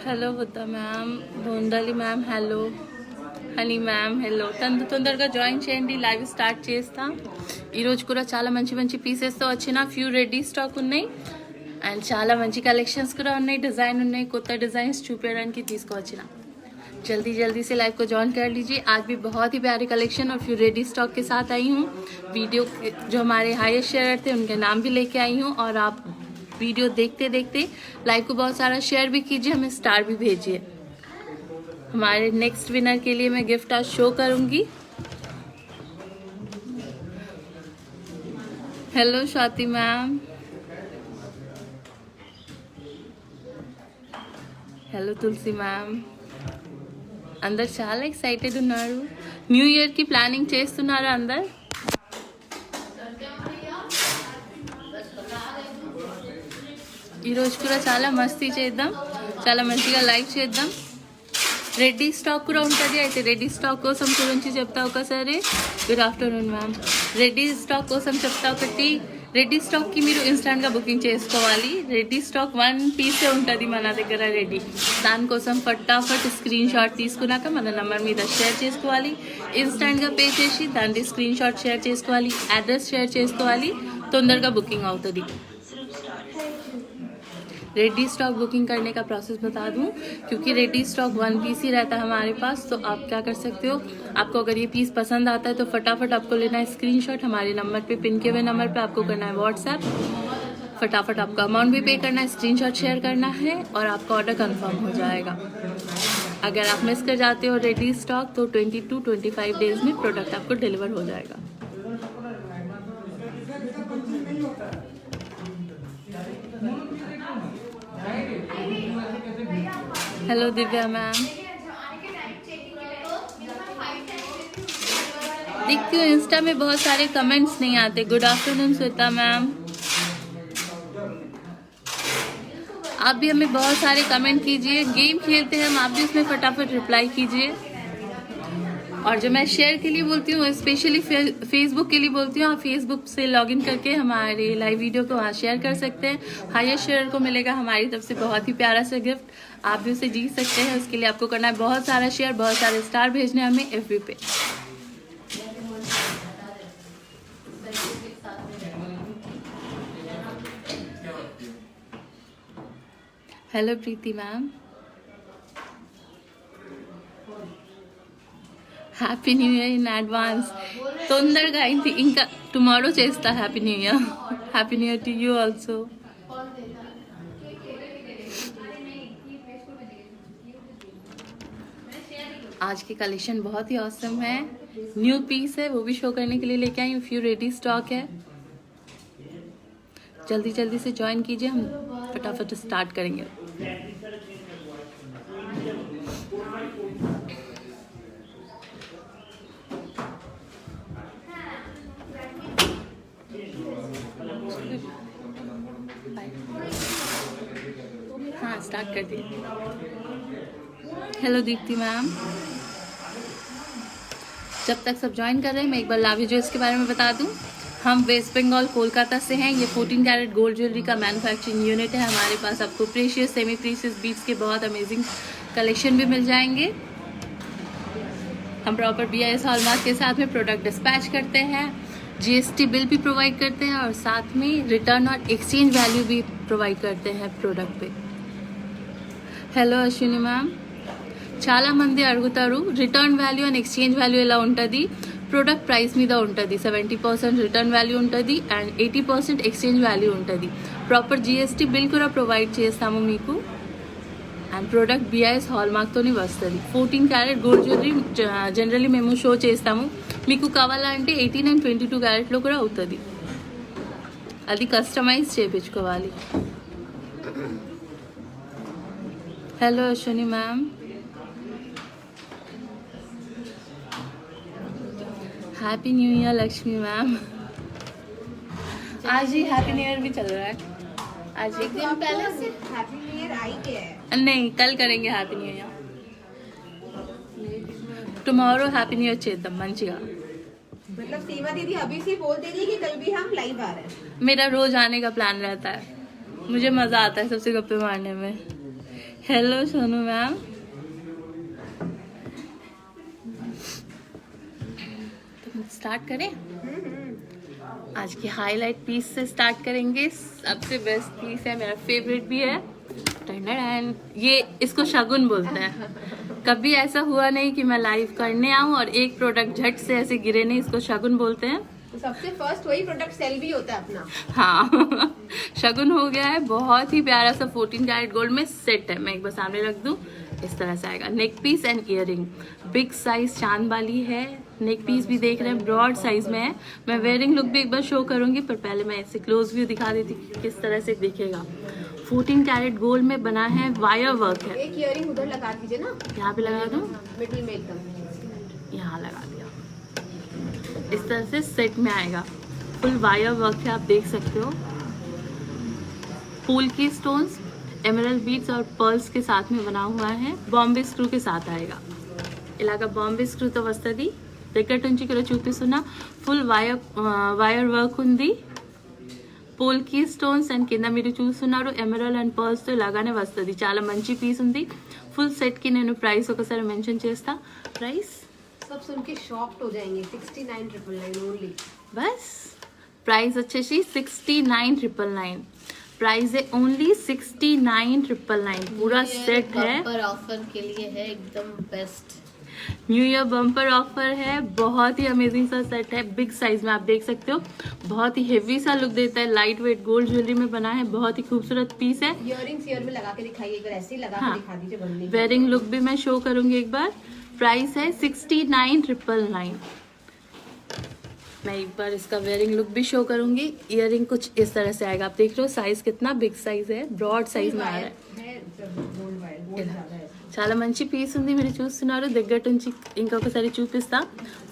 Hello Buddha ma'am, బోండాలి ma'am, hello Honey ma'am, hello. తొందరగా join చేయండి, లైవ్ స్టార్ట్ చేస్తా. ఈరోజు కూడా చాలా మంచి మంచి పీసెస్తో వచ్చిన ఫ్యూ రెడీ స్టాక్ ఉన్నాయి అండ్ చాలా మంచి కలెక్షన్స్ కూడా ఉన్నాయి, డిज़ाइन ఉన్నాయి, కొత్త डिज़ाइंस చూపించడానికి తీసుకువచ్చిన. जल्दी जल्दी से लाइव को ज्वाइन कर लीजिए. आज भी बहुत ही प्यारे कलेक्शन और फ्यू रेडी स्टॉक के साथ आई हूँ. वीडियो जो हमारे हाईएस्ट शेयर थे उनके नाम भी लेके आई हूँ और आप वीडियो देखते देखते लाइव को बहुत सारा शेयर भी कीजिए, हमें स्टार भी भेजिए. हमारे नेक्स्ट विनर के लिए मैं गिफ्ट आज शो करूँगी. हेलो स्वाति मैम, हेलो तुलसी मैम. అందరు చాలా ఎక్సైటెడ్ ఉన్నారు. న్యూ ఇయర్ కి ప్లానింగ్ చేస్తున్నారా అందరు? ఈరోజు కూడా చాలా మస్తీ చేద్దాం, చాలా మంచిగా లైవ్ చేద్దాం. రెడీ స్టాక్ కూడా ఉంటుంది. అయితే రెడీ స్టాక్ కోసం గురించి చెప్తా ఒకసారి. Good afternoon ma'am. Ready stock కోసం చెప్తా ఒకటి. రెడీ స్టాక్కి మీరు ఇన్స్టాంట్గా బుకింగ్ చేసుకోవాలి. రెడీ స్టాక్ 1 పీసే ఉంటుంది మన దగ్గర రెడీ. దానికోసం ఫటాఫట్ స్క్రీన్ షాట్ తీసుకున్నాక మన నెంబర్ మీద షేర్ చేసుకోవాలి. ఇన్స్టాంట్గా పే చేసి దాన్ని స్క్రీన్ షాట్ షేర్ చేసుకోవాలి, అడ్రస్ షేర్ చేసుకోవాలి. తొందరగా బుకింగ్ అవుతుంది. रेडी स्टॉक बुकिंग करने का प्रोसेस बता दूं, क्योंकि रेडी स्टॉक 1 पीस ही रहता है हमारे पास. तो आप क्या कर सकते हो, आपको अगर ये पीस पसंद आता है तो फटाफट आपको लेना है स्क्रीनशॉट. हमारे नंबर पे, पिन के हुए नंबर पे आपको करना है व्हाट्सएप. फटाफट आपका अमाउंट भी पे करना है, स्क्रीनशॉट शेयर करना है और आपका ऑर्डर कंफर्म हो जाएगा. अगर आप मिस कर जाते हो रेडी स्टॉक तो 20 to 25 डेज में प्रोडक्ट आपको डिलीवर हो जाएगा. हेलो दिव्या मैम, देखती हूँ इंस्टा में बहुत सारे कमेंट्स नहीं आते. Good afternoon Shweta ma'am. आप भी हमें बहुत सारे कमेंट कीजिए. गेम खेलते हैं हम, आप भी उसमें फटाफट रिप्लाई कीजिए. और जो मैं शेयर के लिए बोलती हूँ, स्पेशली फेसबुक के लिए बोलती हूँ. आप फेसबुक से लॉगिन करके हमारे लाइव वीडियो को वहाँ शेयर कर सकते हैं. हाईएस्ट शेयर को मिलेगा हमारी तरफ से बहुत ही प्यारा सा गिफ्ट. आप भी उसे जीत सकते हैं. उसके लिए आपको करना है बहुत सारा शेयर, बहुत सारे स्टार भेजने हमें एफबी पे. Hello Preeti ma'am, happy new year in advance. తొందరగా అయింది, ఇంకా టుమారో చేస్తా. Happy new year. Happy new year to you also. आज की कलेक्शन बहुत ही ऑसम है. न्यू पीस है, वो भी शो करने के लिए लेके आई हूँ. फ्यू रेडी स्टॉक है. जल्दी जल्दी से ज्वाइन कीजिए, हम फटाफट स्टार्ट करेंगे. हाँ स्टार्ट कर दिए. Hello Deepti ma'am. जब तक सब ज्वाइन कर रहे हैं मैं एक बार लावी ज्वेल्स के बारे में बता दूं. हम वेस्ट बंगाल कोलकाता से हैं. ये 14 कैरेट गोल्ड ज्वेलरी का मैन्युफैक्चरिंग यूनिट है. हमारे पास आपको प्रीशियस, सेमी प्रीशियस बीट्स के बहुत अमेजिंग कलेक्शन भी मिल जाएंगे. हम प्रॉपर BIS हॉलमार्क के साथ में प्रोडक्ट डिस्पैच करते हैं. GST बिल भी प्रोवाइड करते हैं और साथ में रिटर्न और एक्सचेंज वैल्यू भी प्रोवाइड करते हैं प्रोडक्ट पे. Hello Ashwini ma'am. చాలా మంది అడుగుతారు return value and exchange value ఎలా ఉంటుంది. ప్రోడక్ట్ ప్రైస్ మీద ఉంటుంది. 70% రిటర్న్ వాల్యూ ఉంటుంది అండ్ 80% ఎక్స్చేంజ్ వాల్యూ ఉంటుంది. ప్రాపర్ GST బిల్ కూడా ప్రొవైడ్ చేస్తాము మీకు. అండ్ ప్రోడక్ట్ BIS హాల్మార్క్తోనే వస్తుంది. 14 క్యారెట్ గోల్డ్ జ్యువెలరీ జనరల్లీ మేము షో చేస్తాము. మీకు కావాలంటే 18 అండ్ 22 క్యారెట్లో కూడా అవుతుంది. అది కస్టమైజ్ చేయించుకోవాలి. Hello Ashwini ma'am. Happy new year Lakshmi ma'am. आज ही हैप्पी न्यू ईयर भी चल रहा है. आज एक दिन पहले से हैप्पी न्यू ईयर आई गया है। नहीं, कल करेंगे happy new year. Tomorrow happy new year चेतम मंचिगा। मतलब सीमा दीदी अभी से बोल दे रही है कि कल भी हम लाइव आ रहे हैं। मेरा रोज आने का प्लान रहता है, मुझे मजा आता है सबसे गप्पे मारने में। Hello Sonu ma'am. तो स्टार्ट करें? आज की हाईलाइट पीस से स्टार्ट करेंगे। सबसे बेस्ट पीस है, मेरा फेवरेट भी है। टन ये इसको शगुन बोलते हैं। कभी ऐसा हुआ नहीं कि मैं लाइव करने आऊं और एक प्रोडक्ट झट से ऐसे गिरे नहीं, इसको शगुन बोलते हैं। तो सबसे फर्स्ट वही प्रोडक्ट सेल भी होता है अपना। हाँ शगुन हो गया है। बहुत ही प्यारा सा 14 कैरेट गोल्ड में सेट है। मैं एक बार सामने रख दूं, इस तरह से आएगा। Neck piece and earring, big size चांद वाली है। नेक पीस भी देख रहे हैं, ब्रॉड साइज में है। मैं वेयरिंग लुक भी एक बार शो करूंगी, पर पहले मैं ऐसे क्लोज व्यू दिखा देती कि किस तरह से दिखेगा। 14 कैरेट गोल्ड में बना है, वायर वर्क है। एक इयरिंग उधर लगा दीजिए ना, यहाँ पे लगा दूं, मिडिल में एकदम यहाँ लगा दिया। इस तरह से सेट में आएगा। फुल वायर वर्क है, आप देख सकते हो। फूल की स्टोन्स, एमरल्ड बीड्स और पर्ल्स के साथ में बना हुआ है। बॉम्बे स्क्रू के साथ आएगा। इलाका बॉम्बे स्क्रू तो वस्तदी దగ్గర నుంచి ఇక్కడ చూపిస్తున్నా। ఫుల్ వైర్ వర్క్ ఉంది। పోల్కి స్టోన్స్ అండ్ కింద మీరు చూస్తున్నారు ఎమరల్డ్ అండ్ పర్ల్స్ తో ఇలాగానే వస్తుంది। చాలా మంచి పీస్ ఉంది। ఫుల్ సెట్ కి నేను ప్రైస్ ఒకసారి మెన్షన్ చేస్తా। ప్రైస్ सब सुन के शॉक्ड हो जाएंगे। 69,999 ओनली। बस प्राइस వచ్చేసి 69,999। प्राइस है ओनली 69,999। पूरा सेट है। बम्पर ऑफर के लिए है, एकदम best new year bumper offer है। बहुत ही अमेजिंग सा सेट है, बिग साइज में आप देख सकते हो। बहुत ही हेवी सा लुक देता है। लाइट वेट गोल्ड ज्वेलरी में बना है। बहुत ही खूबसूरत पीस है। इयरिंग्स ईयर में लगा के दिखाइए, अगर ऐसे ही लगा हाँ। के दिखा दीजिए बनने। वेयरिंग लुक भी मैं शो करूंगी एक बार। प्राइस है 69,999। मैं एक बार इसका वेयरिंग लुक भी शो करूंगी। इयरिंग कुछ इस तरह से आएगा। आप देख रहे हो साइज कितना बिग साइज है, ब्रॉड साइज में आ रहा है। गोल्ड वायर गोल्ड ज्यादा है। చాలా మంచి పీస్ ఉంది, మీరు చూస్తున్నారు। దగ్గర నుంచి ఇంకొకసారి చూపిస్తా।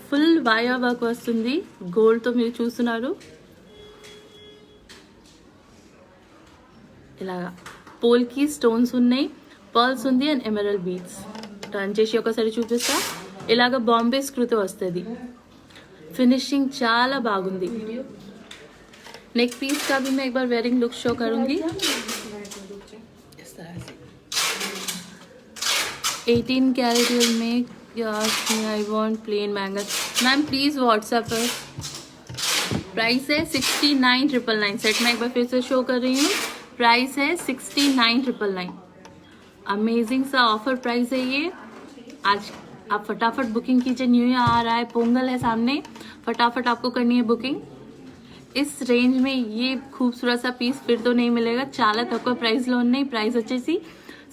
ఫుల్ వాయర్ వర్క్ వస్తుంది గోల్డ్ తో, మీరు చూస్తున్నారు। ఇలాగా పోల్ కి స్టోన్స్ ఉన్నాయి, పర్ల్స్ ఉంది అండ్ ఎమరల్డ్ బీడ్స్। టర్న్ చేసి ఒకసారి చూపిస్తా। ఇలాగా బాంబే స్క్రూతో వస్తుంది। फिनिशिंग చాలా బాగుంది। नेक पीस का भी मैं एक बार वेयरिंग लुक शो करूंगी। इस तरह से 18 कैरेट में I want plain bangle. Ma'am please WhatsApp पर। प्राइस है 69,999। सेट में एक बार फिर से शो कर रही हूँ। प्राइस है 69,999। अमेजिंग सा ऑफर प्राइस है ये। आज आप फटाफट बुकिंग कीजिए। न्यू ईयर आ रहा है, पोंगल है सामने, फटाफट आपको करनी है बुकिंग। इस रेंज में ये खूबसूरत सा पीस फिर तो नहीं मिलेगा। చాలా తక్కువ ప్రైస్ లో ఉన్నాయి। ప్రైస్ వచ్చేసి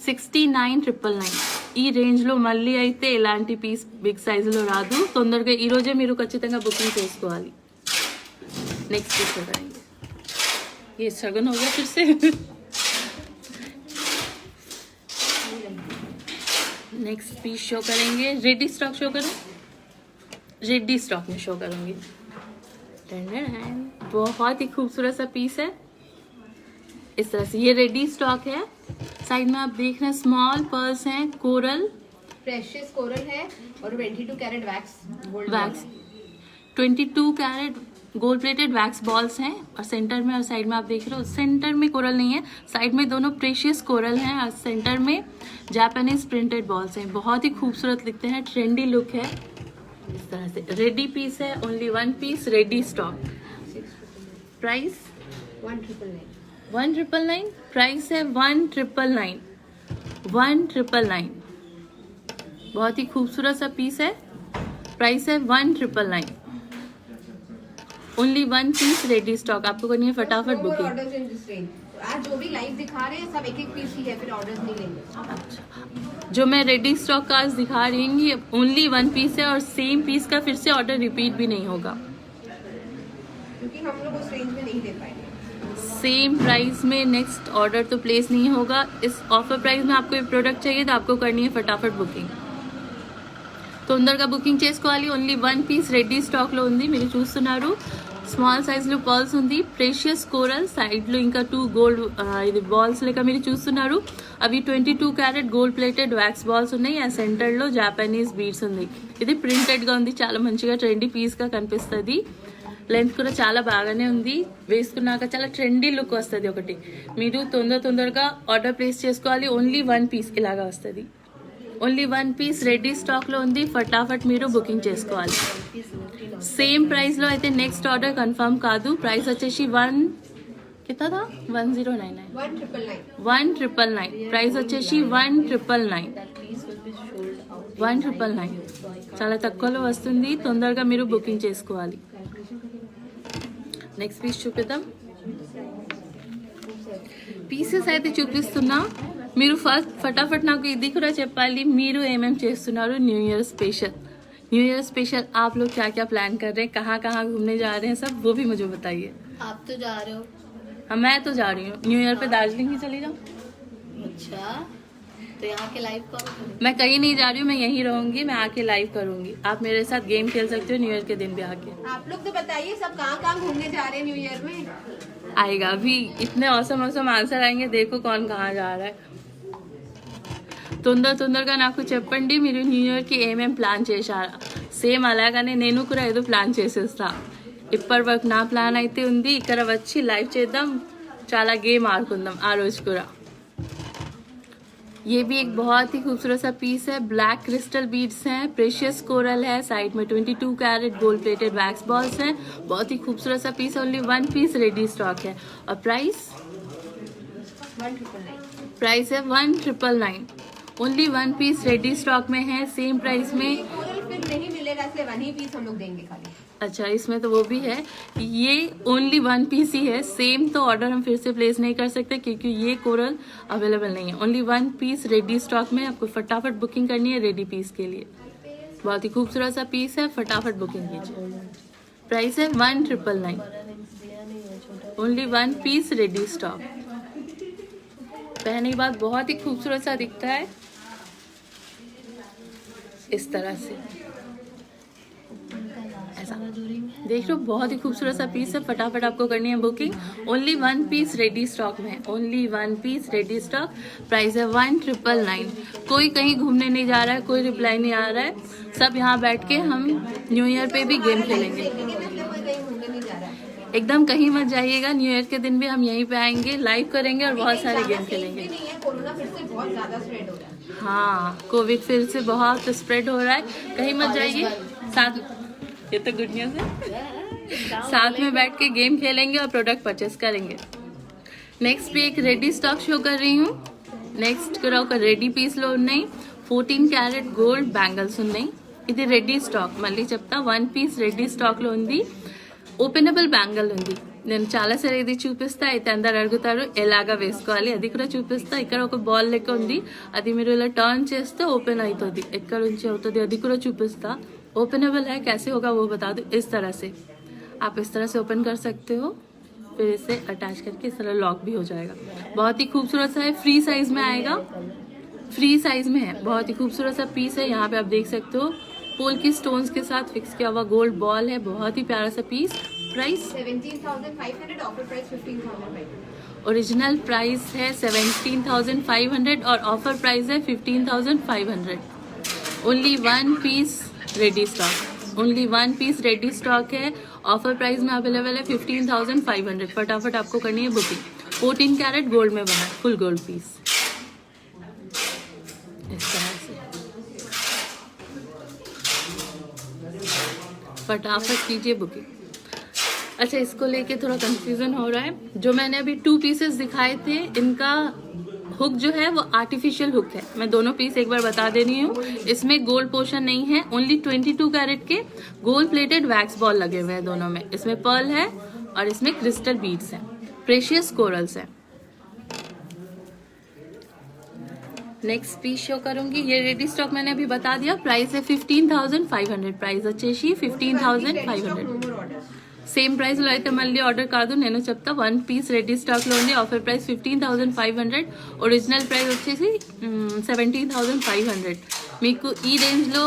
69,999। ఈ రేంజ్ లో మళ్ళీ అయితే ఇలాంటి పీస్ బిగ్ సైజ్ లో రాదు। తొందరగా ఈ రోజే మీరు ఖచ్చితంగా బుకింగ్ చేసుకోవాలి। నెక్స్ట్ पीस करेंगे। ये शगुन हो गया फिर से। नेक्स्ट पीस शो करेंगे। रेडी स्टॉक शो करूं? रेडी स्टॉक में शो करूंगी। बहुत ही खूबसूरत सा पीस है। इस तरह से ये रेडी स्टॉक है। साइड में आप देख रहे हैं स्मॉल पर्ल्स हैं, कोरल प्रेशियस कोरल है और 22 carat wax gold wax 22 carat gold plated wax balls हैं। और सेंटर में और साइड में आप देख रहे हो, सेंटर में कोरल नहीं है, साइड में दोनों प्रेशियस कोरल हैं और सेंटर में जापानीज प्रिंटेड बॉल्स हैं। बहुत ही खूबसूरत दिखते हैं, ट्रेंडी लुक है। इस तरह से रेडी पीस है। Only 1 piece ready stock. Price 1,999। Price है 1,999। 1,999। बहुत ही खूबसूरत सा पीस है। प्राइस है 1,999। Only 1 piece ready stock. आपको करनी है फटाफट बुकिंग। आज जो भी लाइव दिखा रहे हैं सब एक पीस ही है, फिर ऑर्डर्स नहीं लेंगे। अच्छा, जो मैं रेडी स्टॉक का आज दिखा रही हूँ ये ओनली 1 पीस है और सेम पीस का फिर से ऑर्डर रिपीट भी नहीं होगा, क्योंकि हम लोग उस रेंज में नहीं दे पाएंगे। सेम प्राइस में नेक्स्ट ऑर्डर तो प्लेस नहीं होगा। इस ऑफर प्राइस में आपको ये प्रोडक्ट चाहिए तो आपको करनी है फटाफट बुकिंग। తొందరగా బుకింగ్ చేసుకోవాలి। ఓన్లీ 1 పీస్ రెడీ స్టాక్ లో ఉంది, మీరు చూస్తున్నారు। స్మాల్ సైజ్లో పర్ల్స్ ఉంది. ప్రెషియస్ కోరల్ సైడ్లో ఇంకా 2 గోల్డ్ ఇది బాల్స్ లెక్క మీరు చూస్తున్నారు. అవి 22 carat gold plated wax balls ఉన్నాయి. ఆ సెంటర్లో జాపనీస్ బీడ్స్ ఉంది. ఇది ప్రింటెడ్గా ఉంది, చాలా మంచిగా ట్రెండీ పీస్గా కనిపిస్తుంది. లెంత్ కూడా చాలా బాగానే ఉంది. వేసుకున్నాక చాలా ట్రెండీ లుక్ వస్తుంది. ఒకటి మీరు తొందరగా ఆర్డర్ ప్లేస్ చేసుకోవాలి. ఓన్లీ 1 పీస్ ఇలాగా వస్తుంది. ఓన్లీ 1 పీస్ రెడీ స్టాక్లో ఉంది. ఫటాఫట్ మీరు బుకింగ్ చేసుకోవాలి. సేమ్ ప్రైస్లో అయితే నెక్స్ట్ ఆర్డర్ కన్ఫర్మ్ కాదు. ప్రైస్ వచ్చేసి 1099 1999. ప్రైస్ వచ్చేసి 1999 చాలా తక్కువలో వస్తుంది. తొందరగా మీరు బుకింగ్ చేసుకోవాలి. నెక్స్ట్ పీస్ చూపిద్దాం. పీసెస్ అయితే చూపిస్తున్నా. మీరు ఫస్ట్ फटाफट నాకు ఇది కూడా చెప్పాలి, మీరు ఏమేం చేస్తున్నారు न्यू ईयर स्पेशल आप लोग क्या क्या प्लान कर रहे हैं, कहाँ कहाँ घूमने जा रहे हैं, सब वो भी मुझे बताइए. आप तो जा रहे हो. हाँ मैं तो जा रही हूँ. न्यू ईयर पे दार्जिलिंग ही चली जाऊँ. अच्छा, तो यहाँ के लाइव कौन करेगा? मैं कहीं नहीं जा रही हूँ, मैं यहीं रहूंगी. मैं आके लाइव करूंगी. आप मेरे साथ गेम खेल सकते हो न्यू ईयर के दिन भी आके. आप लोग तो बताइए सब कहाँ घूमने जा रहे हैं न्यू ईयर में. आएगा अभी इतने औसम आंसर आएंगे. देखो कौन कहाँ जा रहा है. తొందరగా నాకు చెప్పండి మీరు న్యూ ఇయర్ కి ఏమేం ప్లాన్ చేశారా. సేమ్ అలాగానే నేను కూడా ఏదో ప్లాన్ చేసేస్తా. ఇప్పటి వరకు నా ప్లాన్ అయితే ఉంది. ఇక్కడ వచ్చి లైవ్ చేద్దాం, చాలా గేమ్ ఆడుకుందాం ఆ రోజు కూడా. ये भी एक बहुत ही खूबसूरत सा पीस है. ब्लैक क्रिस्टल बीड्स हैं, प्रेशियस कोरल है, साइड में 22 carat gold plated wax balls हैं. बहुत ही खूबसूरत सा पीस है. ओनली 1 पीस रेडी स्टॉक है. और price 1999. Only 1 piece ready stock में है. सेम प्राइस में. कोरल फिर नहीं मिलेगा, इसलिए 1 ही पीस हम लोग देंगे खाली. अच्छा, इसमें तो वो भी है. ये ओनली 1 पीस ही है. सेम तो ऑर्डर हम फिर से प्लेस नहीं कर सकते क्योंकि ये कोरल अवेलेबल नहीं है. ओनली 1 पीस रेडी स्टॉक में. आपको फटाफट बुकिंग करनी है रेडी पीस के लिए. बहुत ही खूबसूरत सा पीस है. फटाफट बुकिंग कीजिए. प्राइस है 1999. Only 1 piece ready stock. पहनने के बाद बहुत ही खूबसूरत सा दिखता है इस तरह से. ऐसा देख लो, बहुत ही खूबसूरत सा पीस है. फटाफट आपको करनी है booking. Only 1 piece ready stock में है. Only 1 piece ready stock. Price है 1999. कोई कहीं घूमने नहीं जा रहा है, कोई रिप्लाई नहीं आ रहा है. सब यहाँ बैठ के हम न्यू ईयर पे भी गेम खेलेंगे. एकदम कहीं मत जाइएगा. न्यू ईयर के दिन भी हम यहीं पे आएंगे, लाइव करेंगे और बहुत सारे गेम खेलेंगे. कोरोना फिर से बहुत ज्यादा स्प्रेड हो रहा है. हाँ, कोविड फिर से बहुत स्प्रेड हो रहा है. कहीं मत जाइए. साथ ये तो गुड न्यूज है. साथ में बैठ के गेम खेलेंगे और प्रोडक्ट परचेस करेंगे. నెక్స్ట్ भी एक रेडी स्टॉक शो कर रही हूँ. నెక్స్ట్ కూడా ఒక రెడీ పీస్లో ఉన్నాయి. 14 క్యారెట్ గోల్డ్ బ్యాంగిల్స్ ఉన్నాయి. ఇది రెడీ స్టాక్. మళ్ళీ చెప్తా, 1 పీస్ రెడీ స్టాక్లో ఉంది. ఓపెనబుల్ బ్యాంగిల్ ఉంది. నేను చాలాసార్లు ఇది చూపిస్తా, అయితే అందరు అడుగుతారు ఎలాగా వేసుకోవాలి. అది కూడా చూపిస్తా. ఇక్కడ ఒక బాల్ లెక్క ఉంది, అది మీరు ఇలా టర్న్ చేస్తే ఓపెన్ అవుతుంది. ఎక్కడ నుంచి అవుతుంది అది కూడా చూపిస్తా. ओपनेबल है, कैसे होगा वो बता दो. इस तरह से आप इस तरह से ओपन कर सकते हो, फिर इसे अटैच करके इस तरह लॉक भी हो जाएगा. बहुत ही खूबसूरत सा है. फ्री साइज में आएगा, फ्री साइज में है. बहुत ही खूबसूरत सा पीस है. यहाँ पे आप देख सकते हो पोल की स्टोन्स के साथ फिक्स किया हुआ गोल्ड बॉल है. बहुत ही प्यारा सा piece. Price 17,500. Offer price 15,500. Original price है 17,500 और ऑफर प्राइस है 15,500. Only 1 piece ready stock. Only 1 piece ready stock है. ऑफर प्राइस में अवेलेबल है 15,500. फटाफट आपको करनी है बुकिंग. 14 कैरेट गोल्ड में बना है, फुल गोल्ड पीस. इस तरह से फटाफट कीजिए बुकिंग. अच्छा, इसको लेके थोड़ा कंफ्यूजन हो रहा है. जो मैंने अभी 2 पीसेस दिखाए थे, इनका हुक जो है वो आर्टिफिशियल हुक है. मैं दोनों पीस एक बार बता दे रही हूँ. इसमें गोल्ड पोर्शन नहीं है. ओनली 22 कैरेट के गोल्ड प्लेटेड वैक्स बॉल लगे हुए हैं दोनों में. इसमें पर्ल है और इसमें क्रिस्टल बीड्स हैं, प्रेशियस कोरल्स हैं. नेक्स्ट पीस शो करूंगी. ये रेडी स्टॉक मैंने अभी बता दिया. प्राइस है 15,500. प्राइस వచ్చేసి 15,500. సేమ్ ప్రైస్ లో అయితే మళ్ళీ ఆర్డర్ కాదు, నేను చెప్తా. 1 పీస్ రెడీ స్టాక్ లో ఉంది. Offer price 15,500. ఒరిజినల్ ప్రైస్ వచ్చేసి 17,500. మీకు ఈ రేంజ్ లో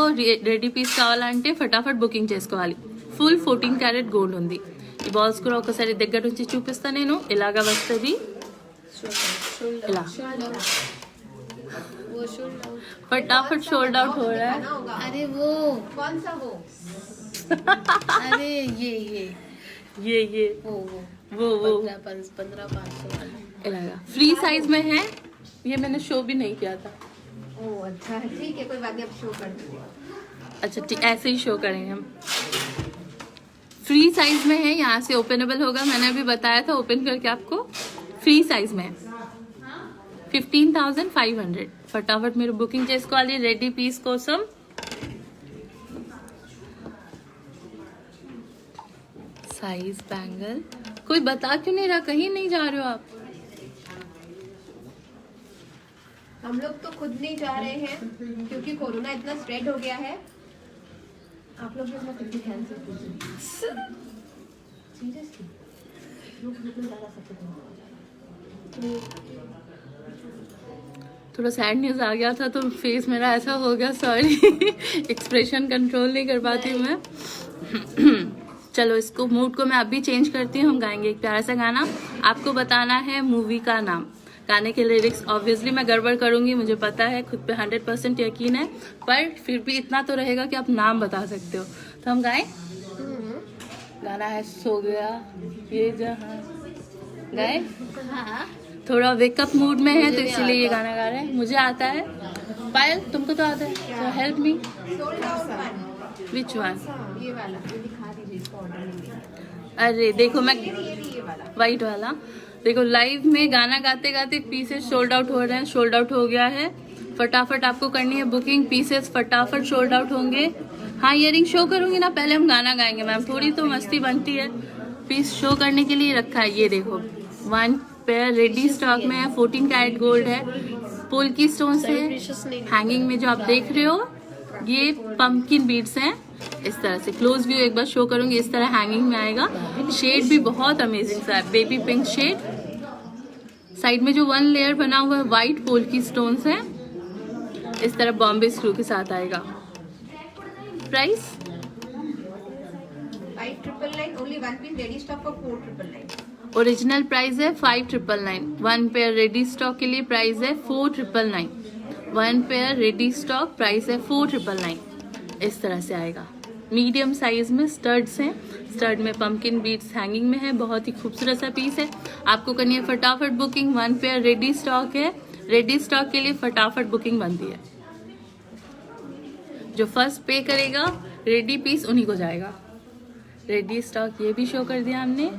రెడీ పీస్ కావాలంటే ఫటాఫట్ బుకింగ్ చేసుకోవాలి. ఫుల్ 14 క్యారెట్ గోల్డ్ ఉంది. ఈ బాల్స్ కూడా ఒకసారి దగ్గర నుంచి చూపిస్తా నేను. ఇలాగా వస్తుంది. ఇలా वो शोल्डर फटाफट शोल्ड आउट हो रहा है. ना होगा अरे वो कौन सा वो अरे ये वो 1500 वाला इलागा फ्री साइज में है. ये मैंने शो भी नहीं किया था. ओ अच्छा है, ठीक है कोई बात नहीं, अब शो कर दीजिए. अच्छा ठीक, ऐसे ही शो करेंगे हम. फ्री साइज में है, यहाँ से ओपनेबल होगा. मैंने अभी बताया था ओपन करके आपको. फ्री साइज में 15,500. फटाफट మీరు బుకింగ్ చేసుకోవాలి రెడీ పీస్ కోసం. साइज बैंगल कोई बता क्यों नहीं रहा, कहीं नहीं जा रहे हो आप? हम लोग तो खुद नहीं जा रहे हैं क्योंकि कोरोना इतना स्प्रेड हो गया है. आप लोग भी अपना कितनी ध्यान से कीजिए. सीरियसली लोग बिल्कुल ज़्यादा सकते हैं. थोड़ा सैड न्यूज आ गया था तो फेस मेरा ऐसा हो गया, सॉरी. एक्सप्रेशन कंट्रोल नहीं कर पाती हूँ मैं. चलो इसको मूड को मैं अभी चेंज करती हूँ. हम गाएंगे एक प्यारा सा गाना. आपको बताना है मूवी का नाम. गाने के लिरिक्स ऑब्वियसली मैं गड़बड़ करूंगी, मुझे पता है, खुद पे 100% यकीन है, पर फिर भी इतना तो रहेगा कि आप नाम बता सकते हो. तो हम गाएं. गाना है सो गया ये जहां. गाए. हाँ थोड़ा वेकअप मूड में है तो इसीलिए ये गाना गा रहे हैं. मुझे आता है. पायल तुमको तो आता है, so help me. Sold out one. Which one? ये वाला ये दिखा दीजिए, इसको ऑर्डर नहीं. अरे देखो मैं ये वाला वाइट वाला. देखो लाइव में गाना गाते गाते पीसेस सोल्ड आउट हो रहे हैं. सोल्ड आउट हो गया है. फटाफट आपको करनी है बुकिंग. पीसेस फटाफट सोल्ड आउट होंगे. हाँ इयरिंग शो करूंगी ना, पहले हम गाना गाएंगे मैम, थोड़ी तो मस्ती बनती है. पीस शो करने के लिए रखा है. ये देखो 1 पेयर रेडी स्टॉक में है. 14 कैरेट गोल्ड है. पोल्की स्टोन से हैंगिंग में जो आप देख रहे हो ये पंपकिन बीड्स हैं. इस तरह से क्लोज व्यू एक बार शो करूंगी. इस तरह हैंगिंग में आएगा. शेड भी बहुत अमेजिंग सा है, बेबी पिंक शेड. साइड में जो 1 लेयर बना हुआ है व्हाइट पोल्की स्टोन्स है. इस तरह बॉम्बे स्क्रू के साथ आएगा. Price 5,999 only one piece ready stock for 4,999. Original price है 5,999. 1 पेयर रेडी स्टॉक के लिए प्राइस है 4,999. 1 पेयर रेडी स्टॉक प्राइस है 4,999. इस तरह से आएगा. मीडियम साइज में स्टड्स हैं. स्टड में पंपकिन बीड्स हैंगिंग में है. बहुत ही खूबसूरत सा पीस है. आपको करनी है फटाफट बुकिंग. 1 पेयर रेडी स्टॉक है. रेडी स्टॉक के लिए फटाफट बुकिंग बनती है. जो फर्स्ट पे करेगा रेडी पीस उन्हीं को जाएगा. रेडी स्टॉक ये भी शो कर दिया हमने.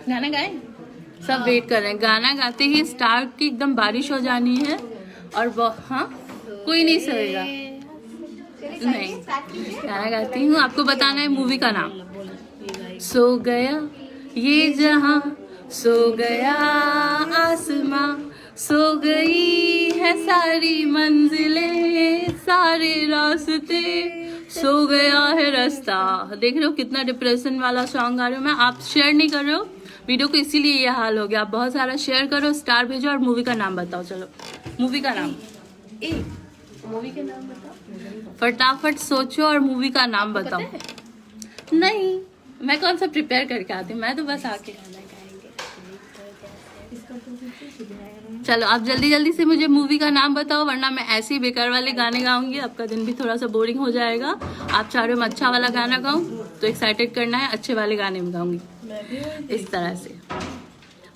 गाना गाए. सब वेट कर रहे हैं. गाना गाते ही स्टार्ट की एकदम बारिश हो जानी है. और हाँ कोई नहीं सोएगा. नहीं गाना गाती हूँ. आपको बताना है मूवी का नाम. सो गया ये जहां, सो गया आसमां, सो गई है सारी मंजिलें, सारे रास्ते, सो गया है रास्ता. देख रहे हो कितना डिप्रेशन वाला सॉन्ग गा रही हूँ मैं. आप शेयर नहीं कर रहे हो वीडियो को, इसीलिए ये हाल हो गया. आप बहुत सारा शेयर करो, स्टार भेजो और मूवी का नाम बताओ. चलो मूवी का नाम. मूवी के नाम बताओ. फटाफट सोचो और मूवी का नाम बताओ. नहीं मैं कौन सा प्रिपेयर करके आती हूँ, मैं तो बस आके गाना गाएंगे. चलो आप जल्दी जल्दी से मुझे मूवी का नाम बताओ, वरना मैं ऐसे ही बेकार वाले गाने गाऊंगी. आपका दिन भी थोड़ा सा बोरिंग हो जाएगा. आप चाह रहे हो मैं अच्छा वाला गाना गाऊं तो एक्साइटेड करना है. अच्छे वाले गाने में गाऊंगी. इस तरह से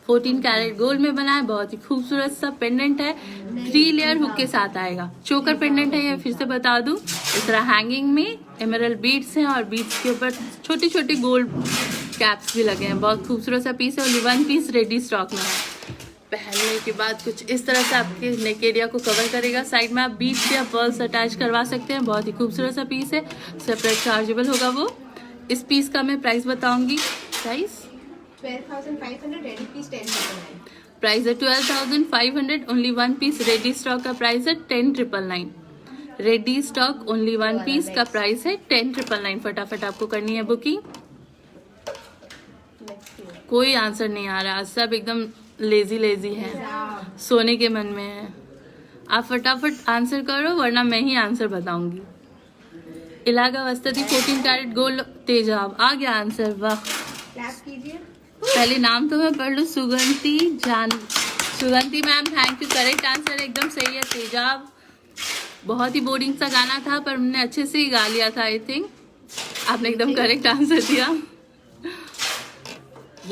14 कैरेट गोल्ड में बना है. बहुत ही खूबसूरत सा पेंडेंट है. 3 लेयर हुक के साथ आएगा. चोकर पेंडेंट है ये, फिर से बता दूं. इस तरह हैंगिंग में एमरल्ड बीड्स हैं और बीड्स के ऊपर छोटी छोटी गोल्ड कैप्स भी लगे हैं. बहुत खूबसूरत सा पीस है. ओनली 1 पीस रेडी स्टॉक में है. पहनने के बाद कुछ इस तरह से आपके नेक एरिया को कवर करेगा. साइड में आप बीड्स या पर्ल्स अटैच करवा सकते हैं. बहुत ही खूबसूरत सा पीस है. सेपरेट चार्जेबल होगा वो. इस पीस का मैं प्राइस बताऊंगी. Price 12,500 ready piece 10,999. प्राइस है 12,500. ओनली 1 पीस रेडी स्टॉक का प्राइस है 10,999. रेडी स्टॉक ओनली 1 पीस का प्राइस है 10,999. फटाफट आपको करनी है बुकिंग. कोई आंसर नहीं आ रहा. सब एकदम लेजी है, सोने के मन में है. आप फटाफट आंसर करो वरना मैं ही आंसर बताऊंगी. इलागा वस्तती 14 कैरेट गोल्ड तेजाब. आ गया आंसर. वाह क्लैप कीजिए। पहले नाम तो मैं पढ़ लूँ। सुगंधी ma'am, thank you, correct answer एकदम सही है। तेजाब, बहुत ही बोरिंग सा गाना था पर हमने अच्छे से ही गा लिया था आई थिंक। आपने एकदम करेक्ट आंसर दिया।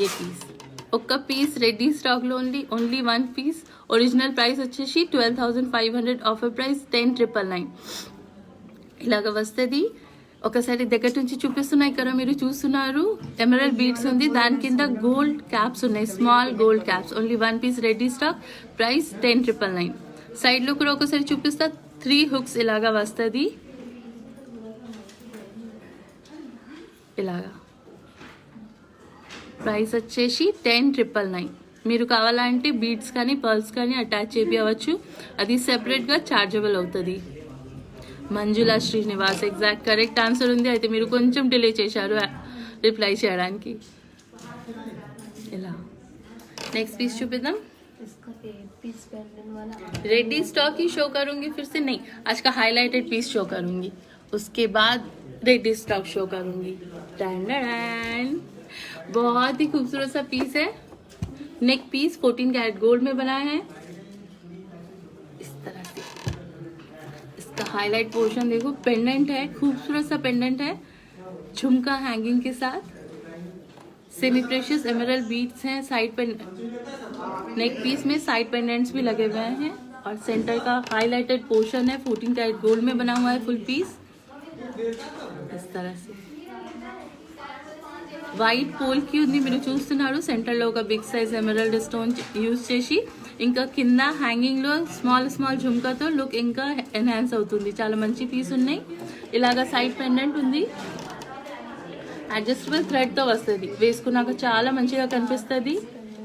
ये पीस ఒక్క పీస్ రెడీ స్టాక్ లో ఓన్లీ 1 పీస్. ఒరిజినల్ ప్రైస్ వచ్చేసి 12,500, ఆఫర్ ప్రైస్ 10,999. ఇలాగ వస్తుంది. ఒకసారి దగ్గర నుంచి చూపిస్తున్నా. ఇక్కడ మీరు చూస్తున్నారు ఎమరల్డ్ బీడ్స్ ఉంది, దాని కింద గోల్డ్ క్యాప్స్ ఉన్నాయి, small gold caps. Only 1 piece ready stock, price 10,999. Side లో కూడా ఒకసారి చూపిస్తా. 3 హుక్స్ ఇలాగా వస్తుంది. ఇలాగా ప్రైస్ వచ్చేసి 10,999. మీరు కావాలంటే బీడ్స్ కానీ పర్ల్స్ కానీ అటాచ్ చేయించవచ్చు, అది సెపరేట్గా చార్జబుల్ అవుతుంది. మంజుల శ్రీనివాస్, ఎగ్జాక్ట్ కరెక్ట్ ఆన్సర్ ఉంది. అయితే మీరు కొంచెం డిలే చేశారు రిప్లై చేయడానికి. ఇలా नेक्स्ट पीस చూపిద్దాం. इसका पीस पेंडेंट वाला रेडी स्टॉक ही शो करूंगी, फिर से नहीं, आज का हाईलाइटेड पीस शो करूंगी, उसके बाद रेडी स्टॉक शो करूंगी. बहुत ही खूबसूरत सा पीस है. नेक पीस 14 कैरेट गोल्ड में बना है इस तरह से. इसका हाईलाइट पोर्शन देखो, पेंडेंट है, खूबसूरत सा पेंडेंट है, झुमका हैंगिंग के साथ. सेमी प्रेशियस एमरल्ड बीड्स हैं. साइड पे नेक पीस में साइड पेंडेंट्स भी लगे हुए हैं और सेंटर का हाईलाइटेड पोर्शन है. 14 कैरेट गोल्ड में बना हुआ है फुल पीस इस तरह से. వైట్ పోల్ కి ఉంది, మీరు చూస్తున్నారు. సెంటర్ లో ఒక big size emerald stone use చేసి, ఇంకా కింద హ్యాంగింగ్ లో స్మాల్ స్మాల్ ఝుమ్కాతో లుక్ ఇంకా ఎన్హాన్స్ అవుతుంది. చాలా మంచి పీస్ ఉన్నాయి. ఇలాగా సైడ్ పెండెంట్ ఉంది, అడ్జస్టబుల్ థ్రెడ్ తో వస్తుంది. వేసుకున్నాక చాలా మంచిగా కనిపిస్తుంది.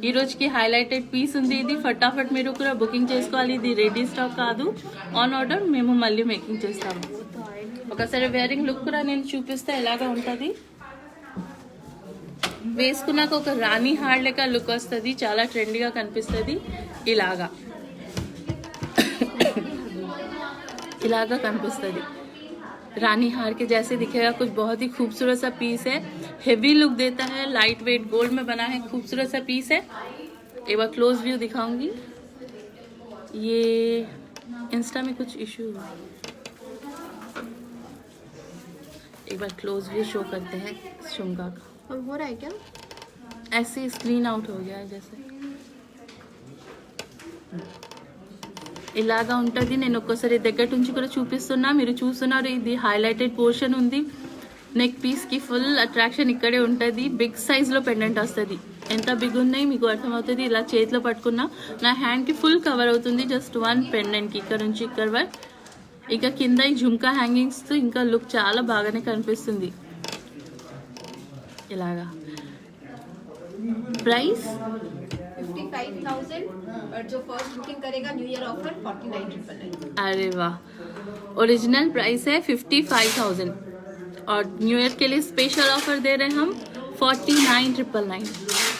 ఈ రోజుకి హైలైటెడ్ పీస్ ఉంది ఇది. ఫటాఫట్ మీరు కూడా బుకింగ్ చేసుకోవాలి. ఇది రెడీ స్టాక్ కాదు, ఆన్ ఆర్డర్ మేము మళ్ళీ మేకింగ్ చేస్తాము. ఒకసారి వేరింగ్ లుక్ కూడా నేను చూపిస్తే ఎలాగా ఉంటుంది. వేసుకున్నాక ఒక రాణి హార్ లెక్క లుక్ వస్తుంది, చాలా ట్రెండీగా కనిపిస్తుంది. ఇలాగా ఇలాగా కనిపిస్తుంది. रानी हार के जैसे दिखेगा, कुछ बहुत ही खूबसूरत सा पीस है. हेवी लुक देता है, लाइट वेट गोल्ड में बना है, खूबसूरत सा पीस है. एक बार क्लोज व्यू दिखाऊंगी. ये इंस्टा में कुछ इशू हुआ, एक बार क्लोज व्यू शो करते हैं झुमका का. अब हो रहा है क्या? ऐसे स्क्रीन आउट हो गया है जैसे. ఇలాగా ఉంటుంది. నేను ఒక్కసారి దగ్గర నుంచి కూడా చూపిస్తున్నా, మీరు చూస్తున్నారు. ఇది హైలైటెడ్ పోర్షన్ ఉంది. నెక్ పీస్ కి ఫుల్ అట్రాక్షన్ ఇక్కడే ఉంటుంది. బిగ్ సైజ్ లో పెండెంట్ వస్తుంది. ఎంత బిగ్ ఉన్నాయి మీకు అర్థమవుతుంది. ఇలా చేతిలో పట్టుకున్నా నా హ్యాండ్ కి ఫుల్ కవర్ అవుతుంది. జస్ట్ 1 పెండెంట్ కి ఇక్కడ నుంచి ఇక్కడ వరకు. ఇక కింద ఈ ఝుమ్కా హ్యాంగింగ్స్ తో ఇంకా లుక్ చాలా బాగానే కనిపిస్తుంది. ఇలాగా ప్రైస్ 55,000 और जो फर्स्ट बुकिंग करेगा न्यू ईयर ऑफर 49,999. अरे वाह, ओरिजिनल प्राइस है 55,000 और न्यू ईयर के लिए स्पेशल ऑफर दे रहे हैं हम 49,999.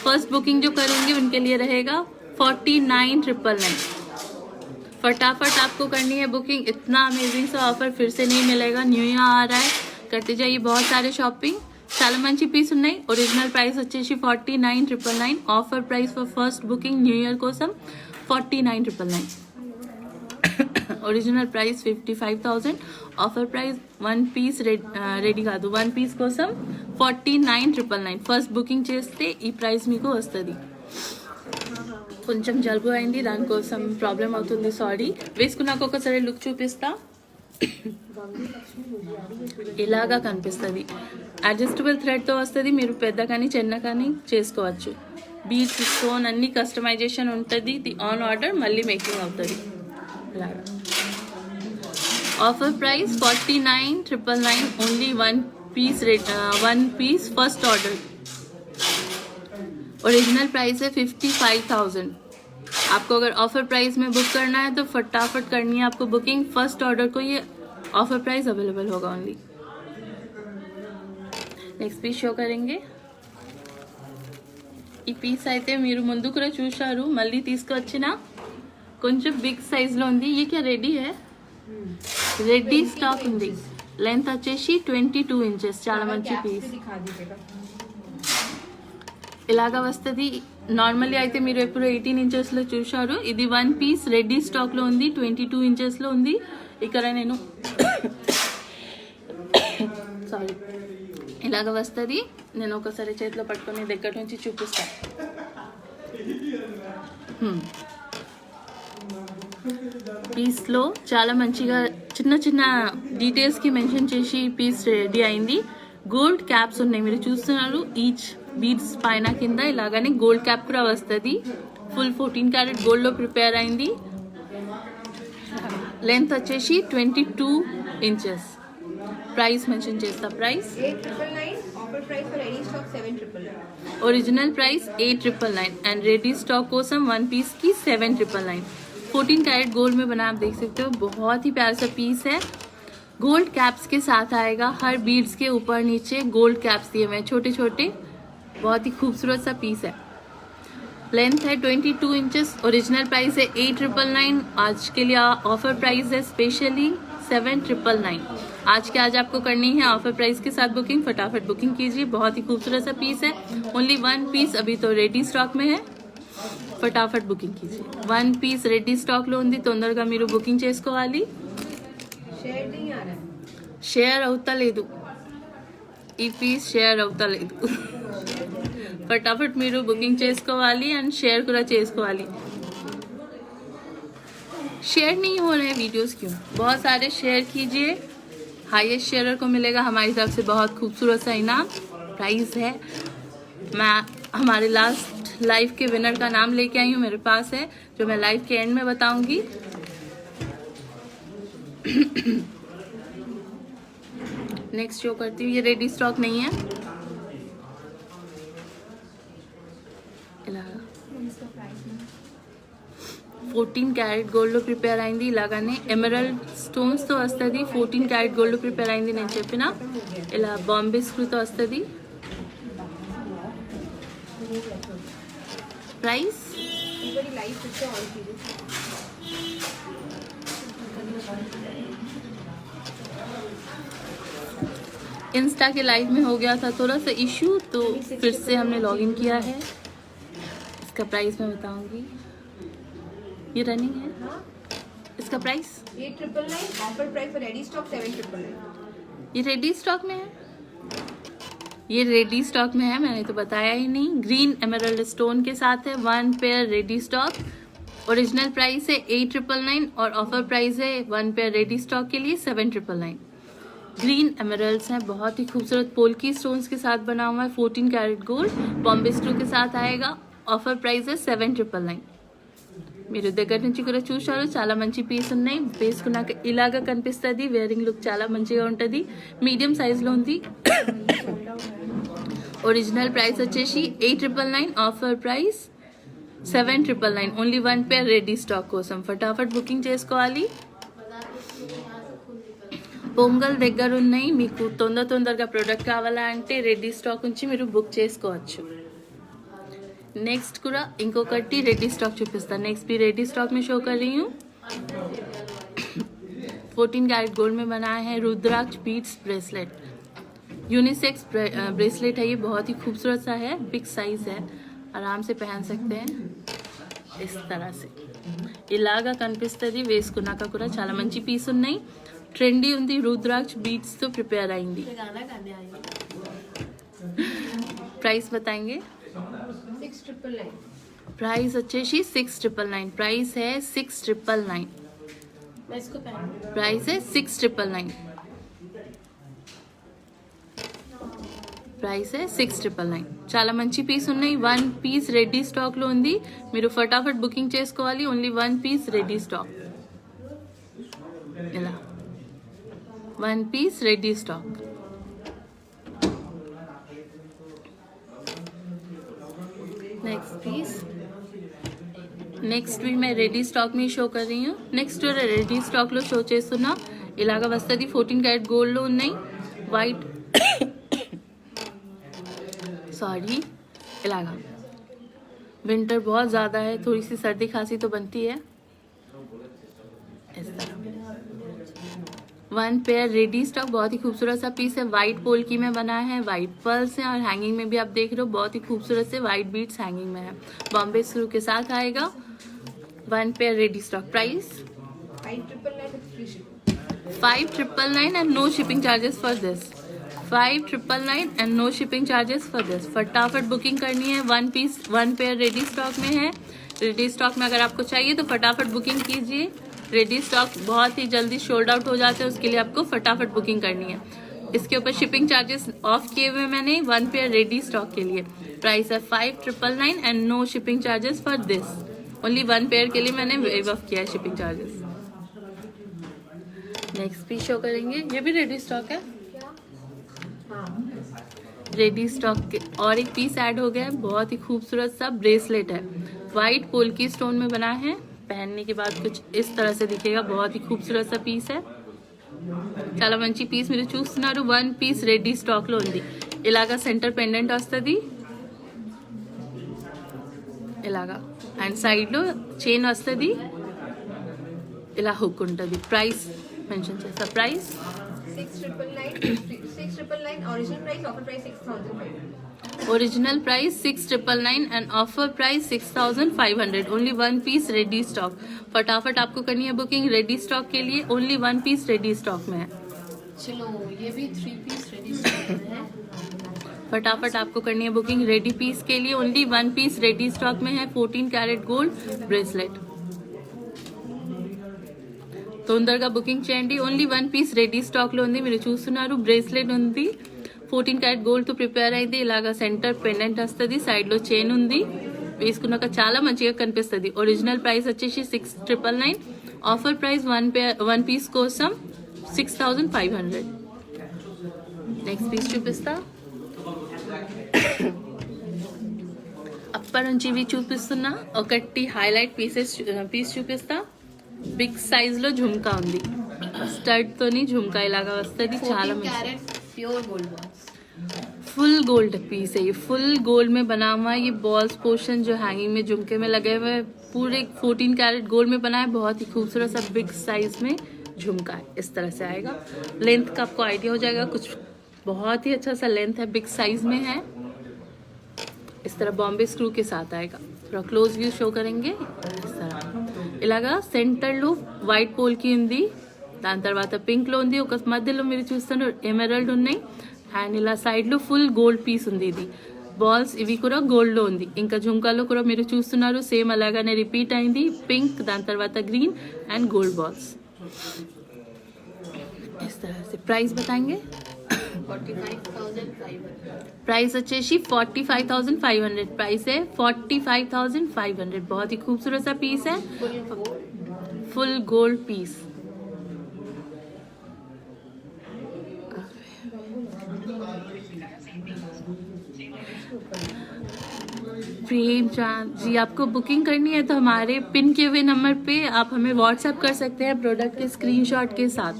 फर्स्ट बुकिंग जो करेंगे उनके लिए रहेगा 49,999. फटाफट आपको करनी है बुकिंग. इतना अमेजिंग सा ऑफर फिर से नहीं मिलेगा. न्यू ईयर आ रहा है, करते जाइए बहुत सारे शॉपिंग. చాలా మంచి పీస్ ఉన్నాయి. ఒరిజినల్ ప్రైస్ వచ్చేసి 49,999. Offer price for first booking new year కోసం 49,999. Original price 55,000. Offer price 1 piece ready కాదు, 1 పీస్ కోసం 49,999. ఫస్ట్ బుకింగ్ చేస్తే ఈ ప్రైస్ మీకు వస్తుంది. కొంచెం జలుబు అయింది, దానికోసం ప్రాబ్లం అవుతుంది, సారీ. వేసుకున్నాక ఒకసారి లుక్ చూపిస్తా. ఇలాగా కనిపిస్తుంది. అడ్జస్టబుల్ థ్రెడ్తో వస్తుంది. మీరు పెద్ద కానీ చిన్న కానీ చేసుకోవచ్చు. బీడ్స్ స్టోన్ అన్ని కస్టమైజేషన్ ఉంటుంది. ఇది ఆన్ ఆర్డర్ మళ్ళీ మేకింగ్ అవుతుంది. ఇలాగా offer price 49,999. Only 1 piece first order. Original price है 55,000. आपको अगर ऑफर प्राइस में बुक करना है तो फटाफट करनी है आपको बुकिंग. फर्स्ट ऑर्डर को ये ऑफर प्राइस अवेलेबल होगा ओनली. నెక్స్ట్ పీస్ షో కరెంగే. ఈ పీస్ అయితే మీరు ముందు కూడా చూశారు, మళ్ళీ తీసుకొచ్చిన కొంచెం బిగ్ సైజ్ లో ఉంది. ఈ క్యా రెడీ హై, రెడీ స్టాక్ ఉంది. లెంత్ వచ్చేసి 22 ఇంచెస్. చాలా మంచి పీస్. ఇలాగా వస్తుంది. నార్మల్లీ అయితే మీరు ఎప్పుడు 18 ఇంచెస్లో చూశారు. ఇది 1 పీస్ రెడీ స్టాక్లో ఉంది, 22 ఇంచెస్లో ఉంది. ఇక్కడ నేను సారీ ఇలాగ వస్తుంది. నేను ఒకసారి చేతిలో పట్టుకొని దగ్గర నుంచి చూపిస్తాను. పీస్లో చాలా మంచిగా చిన్న చిన్న డీటెయిల్స్కి మెన్షన్ చేసి పీస్ రెడీ అయింది. గోల్డ్ క్యాప్స్ ఉన్నాయి, మీరు చూస్తున్నారు. ఈచ్ బీడ్స్ పైన కింద ఇలాగనే గోల్డ్ క్యాప్ కూడా వస్తుంది. ఫుల్ 14 క్యారెట్ గోల్డ్లో ప్రిపేర్ అయింది. లెంత్ వచ్చేసి 22 ఇంచెస్. ప్రైస్ మెన్షన్ చేస్తా. Price 8,999. Offer price for ready stock 7,999. Original price 8,999 and ready stock कोसम 1 पीस की 7,999. 14 कैरेट गोल्ड में बना, आप देख सकते हो. बहुत ही प्यारा सा पीस है. गोल्ड कैप्स के साथ आएगा. हर बीड्स के ऊपर नीचे गोल्ड कैप्स दिए हुए हैं छोटे छोटे. बहुत ही खूबसूरत सा पीस है. लेंथ है 22 इंचेस. ओरिजिनल प्राइस है 8,999. आज के लिए ऑफर प्राइस है स्पेशली 7,999. आज के आज आपको करनी है ऑफर प्राइस के साथ बुकिंग. फटाफट बुकिंग कीजिए. बहुत ही खूबसूरत सा पीस है. ओनली 1 पीस अभी तो रेडी स्टॉक में है. फटाफट बुकिंग कीजिए. 1 पीस रेडी स्टॉक లో ఉంది. తొందరగా మీరు బుకింగ్ చేసుకోవాలి. షేర్ नहीं आ रहा है. షేర్ అవుతలేదు. ఈ పీస్ షేర్ అవుతలేదు. फटाफट మీరు బుకింగ్ చేసుకోవాలి అండ్ షేర్ కూడా చేసుకోవాలి. शेयर नहीं हो रहे वीडियोस क्यों? बहुत सारे शेयर कीजिए. हाईएस्ट शेयरर को मिलेगा हमारी तरफ से बहुत खूबसूरत सा इनाम. प्राइस है, मैं हमारे लास्ट लाइव के विनर का नाम लेके आई हूँ, मेरे पास है, जो मैं लाइव के एंड में बताऊंगी. नेक्स्ट शो करती हूँ. ये रेडी स्टॉक नहीं है. 14 క్యారెట్ గోల్డ్లో ప్రిపేర్ అయింది. ఇలాగానే ఎమరల్డ్ స్టోన్స్తో వస్తుంది. 14 క్యారెట్ గోల్డ్లో ప్రిపేర్ అయింది. నేను చెప్పిన ఇలా బాంబే స్క్రూతో వస్తుంది. ప్రైస్ इंस्टा के लाइव में हो गया था थोड़ा सा इशू, तो फिर से हमने लॉगिन किया है. इसका प्राइस मैं बताऊंगी. ये रनिंग है. इसका price 8,999. Offer price for ready stock 7,999. ये रेडी स्टॉक में है. ये रेडी स्टॉक में है, मैंने तो बताया ही नहीं. ग्रीन एमरल्ड स्टोन के साथ है. 1 pair ready stock. Original price है 8,999 और ऑफर प्राइस है 1 पेयर रेडी स्टॉक के लिए 7,999. ग्रीन एमरल्ड्स हैं, बहुत ही खूबसूरत पोल्की स्टोन्स के साथ बना हुआ है. 14 कैरेट गोल्ड बॉम्बे स्क्रू के साथ आएगा. ऑफर प्राइस है 7,999. మీరు దగ్గర నుంచి కూడా చూశారు. చాలా మంచి పీస్ ఉన్నాయి. వేసుకున్నాక ఇలాగా కనిపిస్తుంది. వేరింగ్ లుక్ చాలా మంచిగా ఉంటుంది. మీడియం సైజ్లో ఉంది. ఒరిజినల్ ప్రైస్ వచ్చేసి 8,999. Offer price 7,999. ఓన్లీ 1 పేర్ రెడీ స్టాక్ కోసం ఫటాఫట్ బుకింగ్ చేసుకోవాలి. పొంగల్ దగ్గర ఉన్నాయి. మీకు తొందరగా ప్రోడక్ట్ కావాలా అంటే రెడీ స్టాక్ నుంచి మీరు బుక్ చేసుకోవచ్చు. नेक्स्ट కూడా ఇంకొకటి రెడీ స్టాక్ చూపిస్తాను. नेक्स्ट भी रेडी स्टॉक में शो कर रही हूँ. 14 कैरेट गोल्ड में बनाया है रुद्राक्ष बीड्स ब्रेसलेट. यूनिसेक्स ब्रेसलेट है. ये बहुत ही खूबसूरत सा है. बिग साइज है, आराम से पहन सकते हैं इस तरह से. ఇలాగా కనిపిస్తుంది. వేసుకున్నాక కూడా చాలా మంచి పీస్ ఉన్నాయి. ట్రెండీ ఉంది. रुद्राक्ष बीड्स तो प्रिपेयर आएंगी. प्राइस बताएंगे. 6,999. प्राइस వచ్చేసి 6,999. प्राइस है 6,999. मैं इसको पहन प्राइस है 6,999. ప్రైస్ 6,999. చాలా మంచి పీస్ ఉన్నాయి. 1 పీస్ రెడీ స్టాక్ లో ఉంది. మీరు ఫటాఫట్ బుకింగ్ చేసుకోవాలి. Only 1 piece ready stock. ఇలా 1 piece ready stock. Next piece. Next भी मैं रेडी स्टॉक में షో कर रही हूँ. నెక్స్ట్ రెడీ స్టాక్ లో షో చేస్తున్నా. ఇలాగా వస్తుంది. 14 कैरेट गोल्ड లో ఉన్నాయి. वाइट सॉरी इलागा विंटर बहुत ज़्यादा है, थोड़ी सी सर्दी खांसी तो बनती है. इस तरह वन पेयर रेडी स्टॉक, बहुत ही खूबसूरत सा पीस है, व्हाइट पोल्की में बना है, व्हाइट पर्ल्स है और हैंगिंग में भी आप देख रहे हो बहुत ही खूबसूरत से व्हाइट बीड्स हैंगिंग में है, बॉम्बे स्क्रू के साथ आएगा। One pair ready stock, price 5,999 and no shipping charges for this. 5,999 and no shipping charges for this. फटाफट बुकिंग करनी है, one piece one pair ready stock में है। रेडी स्टॉक में अगर आपको चाहिए तो फटाफट बुकिंग कीजिए। रेडी स्टॉक बहुत ही जल्दी सोल्ड आउट हो जाते हैं, उसके लिए आपको फटाफट बुकिंग करनी है। इसके ऊपर शिपिंग चार्जेस ऑफ किए हुए मैंने वन पेयर रेडी स्टॉक के लिए। प्राइस है 5,999 and no shipping charges for this. Only one pair के लिए मैंने वेव ऑफ किया है shipping charges. Next piece show करेंगे, ये भी रेडी स्टॉक है। रेडी स्टॉक के और एक पीस ऐड हो गया है, बहुत ही खूबसूरत सा ब्रेसलेट है, व्हाइट पोल्की स्टोन में बना है। पहनने के बाद कुछ इस तरह से दिखेगा, बहुत ही खूबसूरत सा पीस है। చాలా మంచి పీస్ మీరు చూస్తున్నారు, వన్ పీస్ రెడీ స్టాక్ లో ఉంది। ఇలాగా సెంటర్ పెండెంట్ వస్తుంది, ఇలాగా అండ్ సైడ్ లో చైన్ వస్తుంది, ఇలా హుక్ ఉంటుంది। ప్రైస్ మెన్షన్ చేస్తా, price 6,999 original price, offer price 6,500। Original price 6,999 and offer price 6,500। Only one piece ready stock. फटाफट आपको करनी है बुकिंग रेडी स्टॉक के लिए, only one piece ready stock में है। चलो ये भी 3 पीस रेडी स्टॉक में है। फटाफट आपको करनी है बुकिंग रेडी पीस के लिए, only one piece ready stock में है। 14 कैरेट गोल्ड ब्रेसलेट। తొందరగా బుకింగ్ చేయండి, only one piece ready stock లో ఉంది। మీరు చూస్తున్నారు బ్రేస్లెట్ ఉంది, 14 క్యారెట్ గోల్డ్ తో ప్రిపేర్ అయింది। ఇలాగా సెంటర్ పెండెంట్ వస్తుంది, సైడ్ లో చైన్ ఉంది, వేసుకున్నాక చాలా మంచిగా కనిపిస్తుంది। ఒరిజినల్ ప్రైస్ వచ్చేసి 6,999, ఆఫర్ ప్రైస్ వన్ పీస్ కోసం 6,500। నెక్స్ట్ పీస్ చూపిస్తా, అప్పటి నుంచి ఇవి చూపిస్తున్నా, ఒకటి హైలైట్ పీస్ చూపిస్తా। బిగ్ సైజ్ లో झुमका ఉంది, స్టడ్ తోని झुमका ఇలాగా వస్తుంది, చాలా 14 carat pure gold balls. Full gold piece है ये, फुल गोल्ड में बना हुआ है। ये बॉल्स पोर्शन जो हैंगिंग में झुमके में लगे हुए पूरे 14 कैरेट गोल्ड में बना है, बहुत ही खूबसूरत सा बिग साइज में झुमका है। इस तरह से आएगा, लेंथ का आपको आइडिया हो जाएगा, कुछ बहुत ही अच्छा सा लेंथ है, बिग साइज में है। इस तरह बॉम्बे स्क्रू के साथ आएगा। थोड़ा क्लोज व्यू शो करेंगे, इस तरह ఇలాగా సెంటర్ లో వైట్ పోల్కి ఉంది, దాని తర్వాత పింక్ లో ఉంది, ఒక మధ్యలో మీరు చూస్తున్నారు ఎమరాల్డ్ ఉన్నాయి, అండ్ ఇలా సైడ్ లో ఫుల్ గోల్డ్ పీస్ ఉంది। ఇది బాల్స్ ఇవి కూడా గోల్డ్ లో ఉంది, ఇంకా झुमकाలో కూడా మీరు చూస్తున్నారు సేమ్ అలాగానే రిపీట్ అయింది, పింక్ దాని తర్వాత గ్రీన్ అండ్ గోల్డ్ బాల్స్। इस तरह से प्राइस बताएंगे, 45,500। प्राइस వచ్చేసి 45,500 प्राइस है, 45,500। बहुत ही खूबसूरत सा पीस है, फुल गोल्ड पीस। प्रेम चांद जी, आपको बुकिंग करनी है तो हमारे पिन किए हुए नंबर पे आप हमें व्हाट्सएप कर सकते हैं प्रोडक्ट के स्क्रीनशॉट के साथ।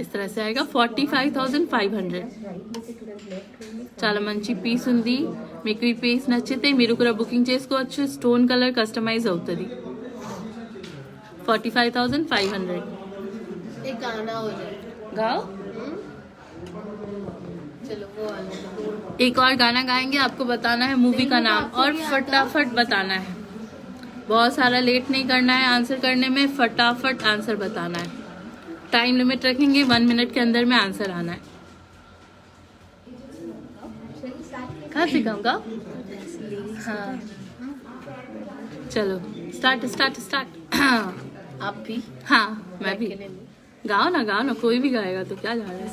इस तरह से आएगा 45,500। చాలా మంచి పీస్ ఉంది, మీకు ఈ పీస్ నచ్చితే మీరు కూడా బుకింగ్ చేసుకోవచ్చు, స్టోన్ కలర్ కస్టమైజ్ అవుతుంది। 45,500। एक गाना हो जाए। गाओ, चलो वो वाला। एक और गाना गाएंगे, आपको बताना है मूवी का नाम और फटाफट बताना है। बहुत सारा लेट नहीं करना है आंसर करने में, फटाफट आंसर बताना है। टाइम लिमिट रखेंगे, 1 मिनट के अंदर में आंसर आना है। कहाँ से गाऊंगा? हाँ चलो स्टार्ट स्टार्ट स्टार्ट। आप भी हाँ मैं भी। गाओ ना, कोई भी गाएगा तो क्या जा रहा है।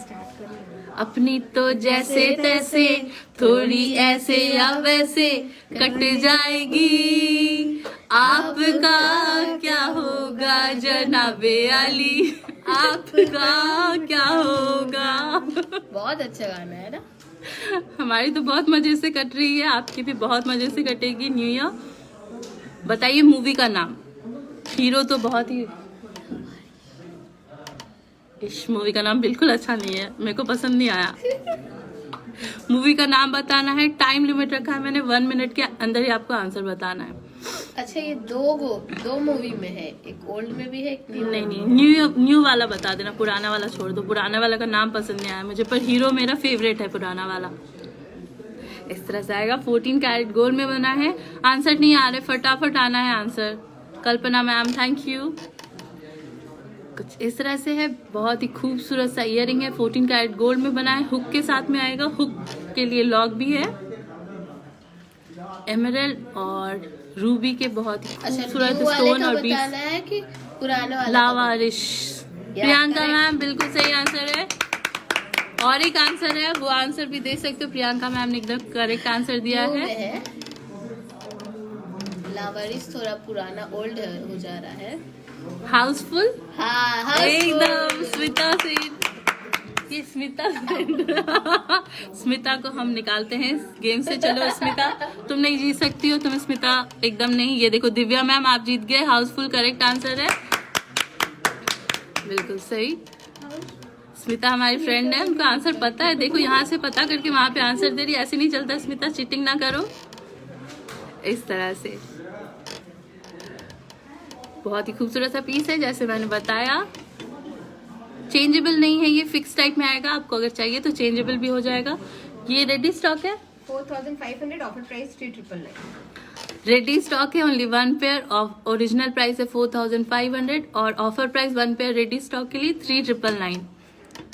अपनी तो जैसे तैसे थोड़ी ऐसे या वैसे कट जाएगी, आपका क्या होगा जनाबे अली, आपका क्या होगा। बहुत अच्छा गाना है ना। हमारी तो बहुत मजे से कट रही है, आपकी भी बहुत मजे से कटेगी न्यू ईयर। बताइए मूवी का नाम। हीरो तो बहुत ही, इस मूवी का नाम बिल्कुल अच्छा नहीं है, मेरे को पसंद नहीं आया। मूवी का नाम बताना है, टाइम लिमिट रखा है मैंने, 1 मिनट के अंदर ही आपको आंसर बताना है। अच्छा ये दो मूवी में है, एक ओल्ड में भी है, एक न्यू। नहीं नहीं, न्यू वाला बता देना, पुराना वाला छोड़ दो। पुराना वाला का नाम पसंद नहीं आया मुझे, पर हीरो मेरा फेवरेट है पुराना वाला। इस तरह से आएगा। 14 कैरेट गोल्ड में बना है। आंसर नहीं आ रहे, फटाफट आना है answer. Kalpana ma'am thank you. कुछ इस तरह से है, बहुत ही खूबसूरत सा इयरिंग है। 14 कैरेट गोल्ड में बना है, हुक के साथ में आएगा। हुक के लिए लॉक भी है। एमरल्ड और रूबी के बहुत ही खूबसूरत स्टोन और बीच। बताना है कि पुराना वाला? लावारिश। प्रियंका मैम बिल्कुल सही आंसर है। और एक आंसर है, वो आंसर भी दे सकते हो। प्रियंका मैम ने एकदम करेक्ट आंसर दिया है। लावारिश थोड़ा पुराना ओल्ड हो जा रहा है। हाउसफुल। हाँ एकदम स्मिता सेन। ये स्मिता स्मिता को हम निकालते हैं इस गेम से। चलो स्मिता तुम नहीं जीत सकती हो, तुम स्मिता एकदम नहीं। ये देखो दिव्या मैम आप जीत गए। हाउसफुल करेक्ट आंसर है, बिल्कुल सही। स्मिता हमारी फ्रेंड है, उनका आंसर पता है। देखो यहाँ से पता करके वहां पे आंसर दे रही। ऐसे नहीं चलता स्मिता, चीटिंग ना करो। इस तरह से बहुत ही खूबसूरत सा पीस है, जैसे मैंने बताया। चेंजेबल नहीं है, ये फिक्स टाइप में आएगा। आपको अगर चाहिए तो चेंजेबल भी हो जाएगा। ये रेडी स्टॉक है। 4500, ऑफर प्राइस 3999। रेडी स्टॉक है। Only 1 pair of. Original price है 4500 और offer price 1 pair ready stock के लिए 3999।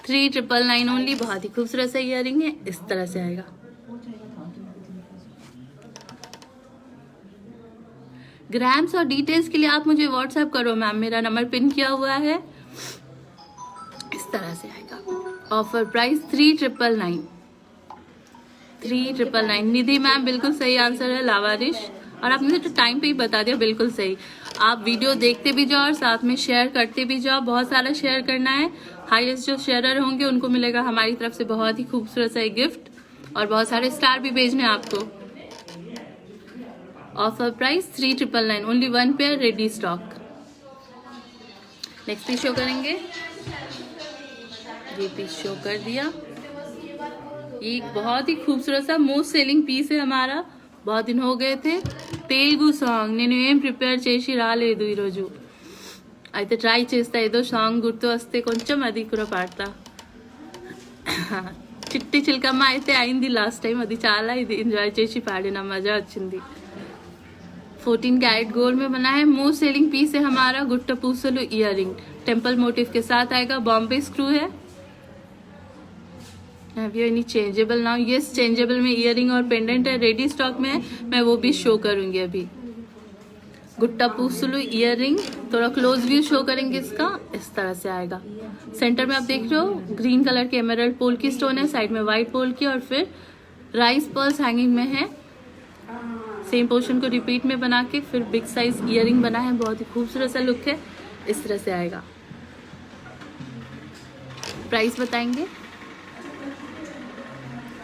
3999 ओनली। बहुत ही खूबसूरत सा इयरिंग है। इस तरह से आएगा। ग्राम्स और डिटेल्स के लिए आप मुझे व्हाट्सएप करो मैम, मेरा नंबर पिन किया हुआ है। इस तरह से आएगा। Offer price 3999। 3999। निधि मैम बिल्कुल सही आंसर है, लावारिश। और आपने तो टाइम पे ही बता दिया, बिल्कुल सही। आप वीडियो देखते भी जाओ और साथ में शेयर करते भी जाओ। बहुत सारा शेयर करना है। हाईएस्ट जो शेयरर होंगे उनको मिलेगा हमारी तरफ से बहुत ही खूबसूरत सा गिफ्ट, और बहुत सारे स्टार भी भेजने हैं आपको। Offer price 3999। Only 1 pair ready stock. Next piece show करेंगे। ये पीस शो कर दिया। ये एक बहुत ही खूबसूरत सा मोस्ट सेलिंग पीस है हमारा। बहुत दिन हो गए थे। तेलुगु सॉन्ग నేను ఏం ప్రిపేర్ చేసి రాలేదు ఈరోజు, అయితే ట్రై చేస్తా ఏదో సాంగ్ గుర్తు వస్తే కొంచెం అది కూడా పాడతా. చిట్టి చిలకమ్మ అయితే అయింది లాస్ట్ టైం, అది చాలా ఇది ఎంజాయ్ చేసి పాడిన, మజా వచ్చింది. 14 कैरेट गोल्ड में बना है। मोस्ट सेलिंग पीस है हमारा। गुट्टा पूसलू इयरिंग टेम्पल मोटिव के साथ आएगा। बॉम्बे स्क्रू है। Any changeable now? Yes changeable में इयरिंग और पेंडेंट है, रेडी स्टॉक में है। मैं वो भी शो करूंगी अभी। गुट्टा पूसलू इयरिंग, थोड़ा क्लोज व्यू शो करेंगे इसका। इस तरह से आएगा। सेंटर में आप देख रहे हो ग्रीन कलर के एमरल्ड पोल की स्टोन है, साइड में व्हाइट पोल की, और फिर राइस पर्ल्स हैंगिंग में है। सेम पोर्शन को रिपीट में बना के फिर बिग साइज इयरिंग बना है। बहुत ही खूबसूरत सा लुक है। इस तरह से आएगा। प्राइस बताएंगे।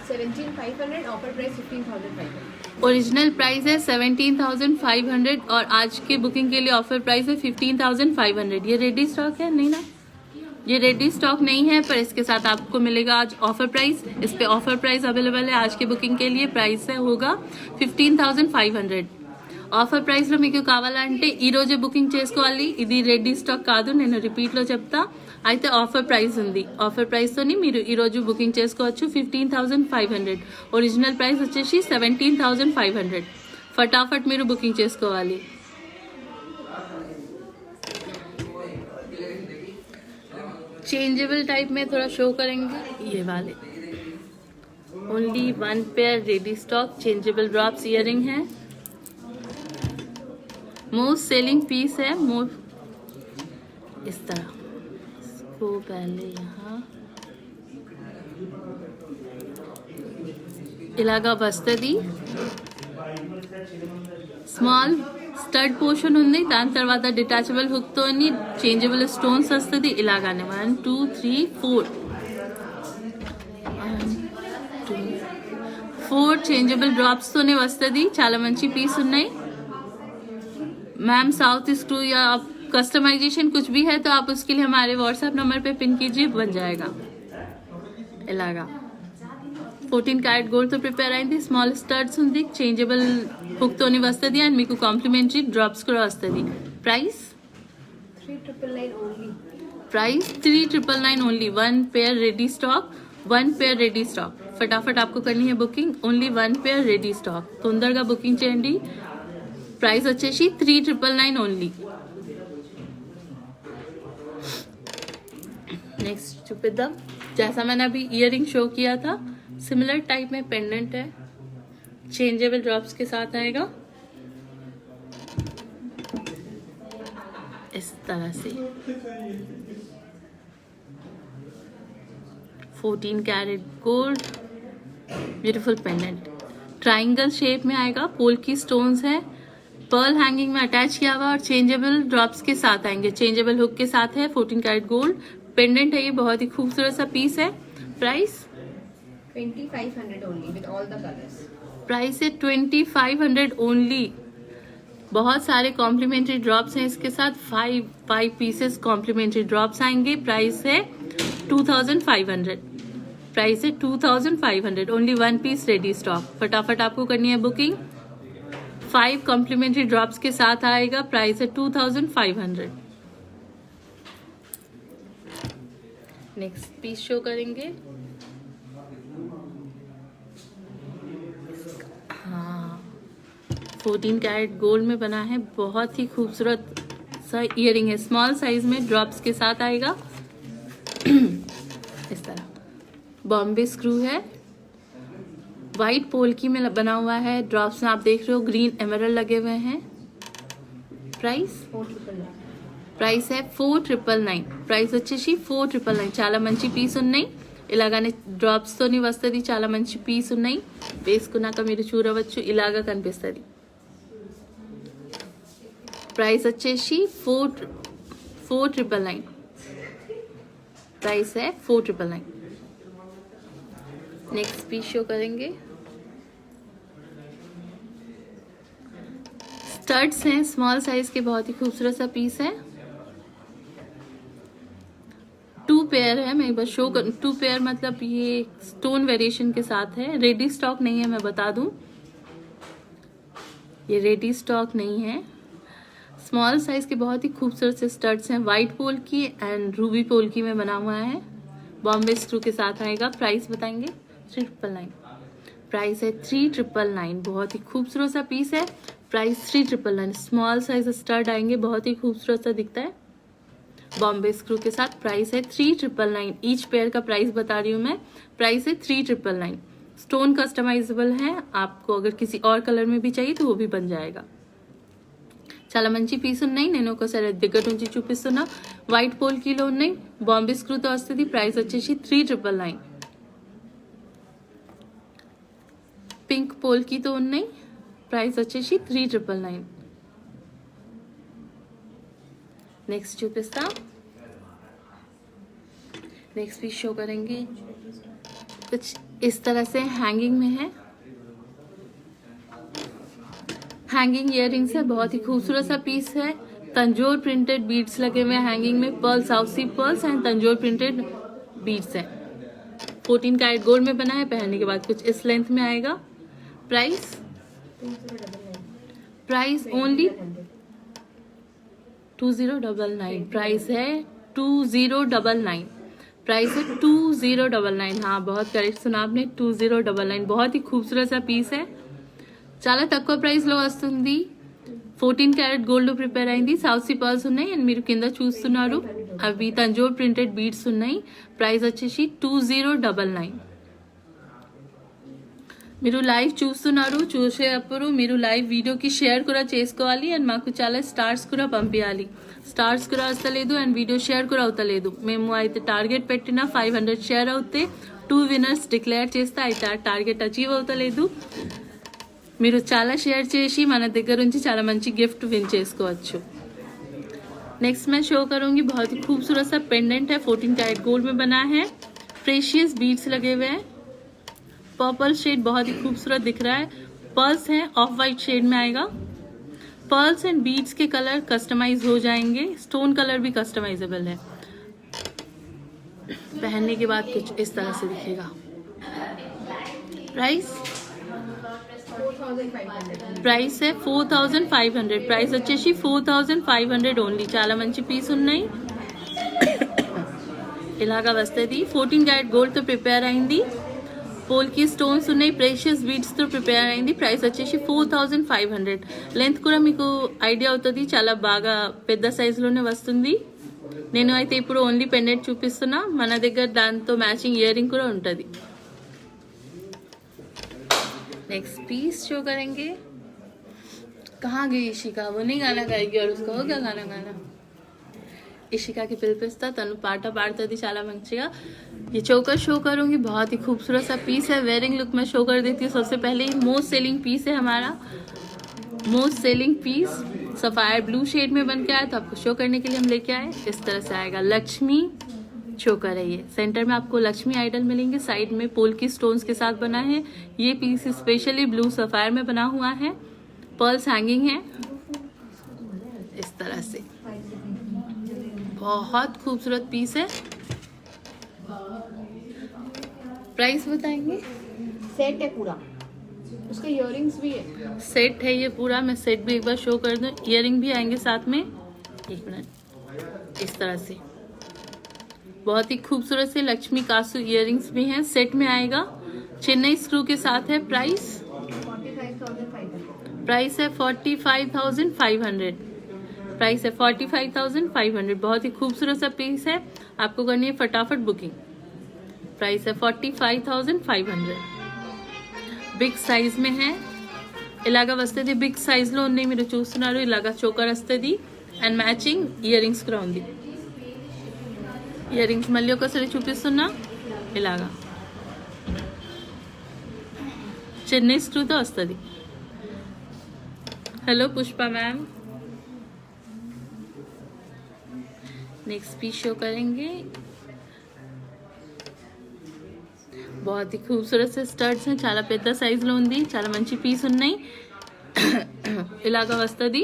17500, ऑफर प्राइस 15500। ओरिजिनल प्राइस है 17500 और आज की बुकिंग के लिए ऑफर प्राइस है 15500। ये रेडी स्टॉक है नहीं ना? ये रेडी स्टॉक नहीं है, पर इसके साथ आपको मिलेगा आज ऑफर प्राइस। इस पे ऑफर प्राइस अवेलेबल है आज की बुकिंग के लिए। प्राइस है होगा 15500। ఆఫర్ ప్రైస్లో మీకు కావాలంటే ఈరోజే బుకింగ్ చేసుకోవాలి. ఇది రెడీ స్టాక్ కాదు, నేను రిపీట్లో చెప్తా. అయితే ఆఫర్ ప్రైస్ ఉంది. ఆఫర్ ప్రైస్తోని మీరు ఈరోజు బుకింగ్ చేసుకోవచ్చు. 15500. ఒరిజినల్ ప్రైస్ వచ్చేసి 17500. ఫటాఫట్ మీరు బుకింగ్ చేసుకోవాలి. चेंजेबल टाइप में थोड़ा शो करेंगे ये वाले। Only 1 pair ready stock changeable drops earring है। मोस्ट सेलिंग पीस है। इस तरह इसको पहले यहाँ इलागा बस्तदी స్మాల్ స్టడ్ పోర్షన్ ఉంది. దాని తర్వాత డిటాచబుల్ హుక్ తోని చేంజబుల్ స్టోన్స్ వస్తుంది. ఇలాగానే 1 2 3 4 చేంజబుల్ డ్రాప్స్ తోనే వస్తుంది. చాలా మంచి పీస్ ఉన్నాయి. मैम साउथ स्क्रू या आप कस्टमाइजेशन कुछ भी है तो आप उसके लिए हमारे व्हाट्सएप नंबर पे पिन कीजिए, बन जाएगा. इलागा 14 క్యారెట్ గోల్డ్ తో ప్రిపేర్ అయింది. స్మాల్ స్టడ్స్ ఉంది, చేంజబుల్ హుక్ తోని వస్తుంది అండ్ మీకు కాంప్లిమెంటరీ డ్రాప్స్ కూడా వస్తుంది. Price 3,999 only. Price 3,999 only. One pair ready stock, one pair ready stock. फटाफट आपको करनी है booking. Only one pair ready stock. తొందరగా బుకింగ్ చేయండి. ప్రైస్ వచ్చేసి 3,999 ఓన్లీ. नेक्स्ट చూపిద్దాం. जैसा मैंने अभी इयरिंग शो किया था, सिमिलर टाइप में पेंडेंट है, चेंजेबल ड्रॉप्स के साथ आएगा इस तरह से. 14 carat gold beautiful pendant, triangle shape में आएगा. पोल की स्टोन्स है, पर्ल हैंगिंग में अटैच किया हुआ और चेंजेबल ड्रॉप्स के साथ आएंगे. चेंजेबल हुक के साथ है. 14 कैरेट गोल्ड पेंडेंट है. ये बहुत ही खूबसूरत सा पीस है. Price 2,500 only with all the colors. Price है 2,500 ओनली. बहुत सारे कॉम्प्लीमेंट्री ड्रॉप्स हैं इसके साथ. फाइव पीसेस कॉम्प्लीमेंट्री ड्रॉप्स आएंगे. प्राइस है 2,500. प्राइस है 2,500 only. One piece ready stock. फटाफट आपको करनी है बुकिंग. 5 कॉम्प्लीमेंट्री ड्रॉप्स के साथ आएगा. प्राइस है 2,500. नेक्स्ट पीस शो करेंगे. हाँ, 14 कैरेट गोल्ड में बना है. बहुत ही खूबसूरत सा इयरिंग है. स्मॉल साइज में ड्रॉप्स के साथ आएगा इस तरह. बॉम्बे स्क्रू है, वाइट पोल्की में बना हुआ है. ड्रॉप्स में आप देख रहे हो ग्रीन एमरल्ड लगे हुए हैं. प्राइस 4,999. ప్రైస్ है 4,999. ప్రైస్ వచ్చేసి 4,999. చాలా మంచి పీస్ ఉన్నాయి. ఇలాగానే డ్రాప్స్ తోని వస్తుంది. చాలా మంచి పీస్ ఉన్నాయి. వేసుకున్నాక మీరు చూడవచ్చు ఇలాగా కనిపిస్తుంది. ప్రైస్ వచ్చేసి 4,999. प्राइस है 4,999. नेक्स्ट पीस शो करेंगे. स्टड्स हैं स्मॉल साइज के, बहुत ही खूबसूरत सा पीस है. 2 पेयर है. मैं एक बार शो कर. 2 पेयर मतलब ये स्टोन वेरिएशन के साथ है. रेडी स्टॉक नहीं है, मैं बता दूं, ये रेडी स्टॉक नहीं है. स्मॉल साइज के बहुत ही खूबसूरत से स्टड्स हैं. वाइट पोल की एंड रूबी पोल की में बना हुआ है. बॉम्बे स्क्रू के साथ आएगा. प्राइस बताएंगे 3,999. प्राइस है 3,999. बहुत ही खूबसूरत सा पीस है. प्राइस 3,999. स्मॉल साइज स्टड आएंगे. बहुत ही खूबसूरत सा दिखता है बॉम्बे स्क्रू के साथ. प्राइस है 3,999. ईच पेयर का प्राइस बता रही हूँ मैं. प्राइस है 3,999. स्टोन कस्टमाइजेबल है. आपको अगर किसी और कलर में भी चाहिए तो वो भी बन जाएगा. చాలా మంచి పీస్ ఉన్నాయి. నేను ఒకసారి దగ్గర నుంచి చూపిస్తున్నా. వైట్ పోల్ కీలో ఉన్నాయి. బాంబే స్క్రూతో వస్తుంది. ప్రైస్ వచ్చేసి 3,999. పింక్ పోల్ కీతో ఉన్నాయి. ప్రైస్ వచ్చేసి 3,999. नेक्स्ट చూపిస్తా. नेक्स्ट पीस शो करेंगे. कुछ इस तरह से हैंगिंग में है. हैंगिंग इयरिंग्स है. बहुत ही खूबसूरत सा पीस है. तंजोर प्रिंटेड बीड्स लगे हुए हैं हैंगिंग में. Pearl south sea pearls and Tanjore printed beads है. 14 कैरेट गोल्ड में बना है. पहनने के बाद कुछ इस लेंथ में आएगा. प्राइस 2,099. Price only 2,099. प्राइस है 2,099. प्राइस है 2,099. हाँ, बहुत करेक्ट सुना आपने. 2,099. बहुत ही खूबसूरत सा पीस है. చాలా తక్కువ ప్రైస్ లో వస్తుంది. 14 క్యారెట్ గోల్డ్ లో ప్రిపేర్ అయింది. సౌత్ సీ పర్ల్స్ ఉన్నాయి అండ్ మీరు కింద చూస్తున్నారు అవి తంజోర్ ప్రింటెడ్ బీడ్స్ ఉన్నాయి. ప్రైస్ వచ్చేసి 2,099. మీరు లైవ్ చూస్తున్నారు. చూసేటప్పుడు మీరు లైవ్ వీడియోకి షేర్ కూడా చేసుకోవాలి అండ్ మాకు చాలా స్టార్స్ కూడా పంపించాలి. స్టార్స్ కూడా వస్తలేదు అండ్ వీడియో షేర్ కూడా అవుతలేదు. మేము అయితే టార్గెట్ పెట్టిన 500 షేర్ అవుతే 2 విన్నర్స్ డిక్లేర్ చేస్తే అయితే టార్గెట్ అచీవ్ అవుతలేదు. మీరు చాలా షేర్ చేసి మన దగ్గర నుంచి చాలా మంచి గిఫ్ట్ విన్ చేసుకోవచ్చు. नेक्स्ट मैं शो करूंगी. बहुत ही खूबसूरत सा पेंडेंट है. 14 कैरेट गोल्ड में बना है. प्रेशियस बीड्स लगे हुए हैं. पर्पल शेड बहुत ही खूबसूरत दिख रहा है. पर्ल्स हैं. ऑफ वाइट शेड में आएगा. पर्ल्स एंड बीड्स के कलर कस्टमाइज हो जाएंगे. स्टोन कलर भी कस्टमाइजेबल है. पहनने के बाद कुछ इस तरह से दिखेगा. ప్రైస్ 4500. ప్రైస్ 4500. ప్రైస్ వచ్చేసి 4500 ఓన్లీ. చాలా మంచి పీస్ ఉన్నాయి. ఇలాగా వస్తుంది. 14 క్యారెట్ గోల్డ్తో ప్రిపేర్ అయింది. పోల్కి స్టోన్స్ ఉన్నాయి. ప్రెషియస్ బీడ్స్తో ప్రిపేర్ అయింది. ప్రైస్ వచ్చేసి 4500. లెంత్ కూడా మీకు ఐడియా అవుతుంది, చాలా బాగా పెద్ద సైజులోనే వస్తుంది. నేను అయితే ఇప్పుడు ఓన్లీ పెండెంట్ చూపిస్తున్నా. మన దగ్గర దాంతో మ్యాచింగ్ ఇయర్ రింగ్ కూడా ఉంటుంది. नेक्स्ट पीस शो करेंगे. कहाँ गई इशिका? वो नहीं गाना गाएगी और उसका हो गया गाना गाना. ఇషికాకి పిలిపిస్తా, తను పాట పాడుతుంది చాలా మంచిగా. ये चोकर शो करूंगी. बहुत ही खूबसूरत सा पीस है. वेयरिंग लुक में शो कर देती हूँ. सबसे पहले ही मोस्ट सेलिंग पीस है हमारा. Most selling piece sapphire blue shade में बन के आया, तो आपको शो करने के लिए हम लेके आए. इस तरह से आएगा. लक्ष्मी चोकर है ये. सेंटर में आपको लक्ष्मी आइडल मिलेंगे. साइड में पोल्की स्टोन्स के साथ बना है. ये पीस स्पेशली ब्लू सफायर में बना हुआ है. पर्ल्स हैंगिंग है इस तरह से. बहुत खूबसूरत पीस है. प्राइस बताएंगे? सेट है पूरा, उसके इयररिंग्स भी है. सेट है ये पूरा. मैं सेट भी एक बार शो कर दूं. इयररिंग भी आएंगे साथ में. एक मिनट. इस तरह से बहुत ही खूबसूरत से लक्ष्मी कासू इयररिंग्स भी हैं. सेट में आएगा. चेन्नई स्क्रू के साथ है. प्राइस 45,500. प्राइस है 45,500. प्राइस है 45,500. बहुत ही खूबसूरत सा पीस है. आपको करनी है फटाफट बुकिंग. प्राइस है 45,500. బిగ్ సైజ్ में है. ఇలాగా వస్తుంది. బిగ్ సైజ్లో ఉన్నాయి, మీరు చూస్తున్నారు. ఇలాగా చోకర్ వస్తుంది అండ్ మ్యాచింగ్ ఇయర్ రింగ్స్ కూడా ఉంది. ఇయర్ రింగ్స్ మళ్ళీ ఒకసారి చూపిస్తున్నా. ఇలాగా చెన్నై స్క్రూతో వస్తుంది. Hello Pushpa ma'am. Next piece show करेंगे. बहुत ही खूबसूरत से स्टड्स हैं. చాలా పెద్ద సైజులో ఉంది. చాలా మంచి పీస్ ఉన్నాయి. ఇలాగా వస్తుంది.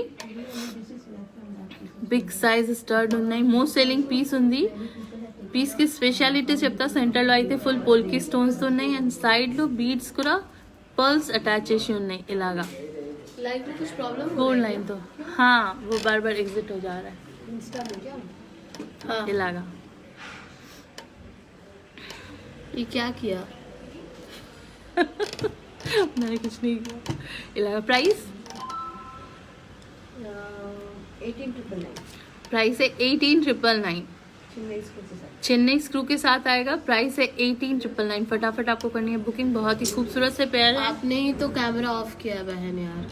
బిగ్ సైజ్ స్టడ్ ఉన్నాయి. మోస్ట్ సెల్లింగ్ పీస్ ఉంది. పీస్ కి స్పెషాలిటీ చెప్తా. సెంటర్లో అయితే ఫుల్ పోల్కి స్టోన్స్ ఉన్నాయి అండ్ సైడ్లో బీడ్స్ కూడా पर्ल्स अटैच చేసి ఉన్నాయి. ఇలాగా लाइफ में कुछ प्रॉब्लम गोल्ड लाइन तो हाँ वो बार बार एग्जिट हो जा रहा है. इंस्टा में क्या? हाँ. इलागा ये क्या किया? मैंने कुछ नहीं किया. इलागा प्राइस 18,999. प्राइस है 18,999. चेन्नई स्क्रू के साथ आएगा. प्राइस है 18,999. फटाफट आपको करनी है बुकिंग. बहुत ही खूबसूरत से पेयर है. आपने ही तो कैमरा ऑफ किया बहन यार.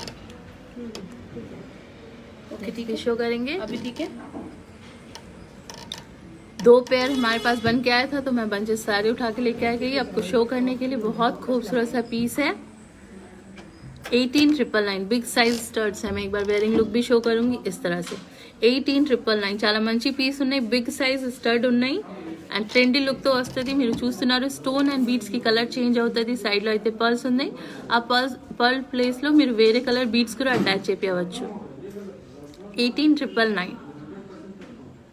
ओके ठीक है, शो करेंगे. अभी ठीक है. 2 पेयर हमारे पास बन के आया था, तो मैं बंचेस सारे उठा के लेके आ गई आपको शो करने के लिए. बहुत खूबसूरत सा पीस है. 18,999. बिग साइज स्टड्स है. मैं एक बार वेयरिंग लुक भी शो करूंगी इस तरह से. 18,999. చాలా మంచి పీస్ ఉన్నాయి. బిగ్ సైజ్ స్టడ్ ఉన్నాయి అండ్ ట్రెండీ లుక్ తో వస్తుంది. మీరు చూస్తున్నారు స్టోన్ అండ్ బీడ్స్ కి కలర్ చేంజ్ అవుతుంది. సైడ్ లో అయితే పర్ల్స్ ఉన్నాయి. ఆ పర్ల్ ప్లేస్ లో మీరు వేరే కలర్ బీడ్స్ కూడా అటాచ్ చేపించవచ్చు. 18,999.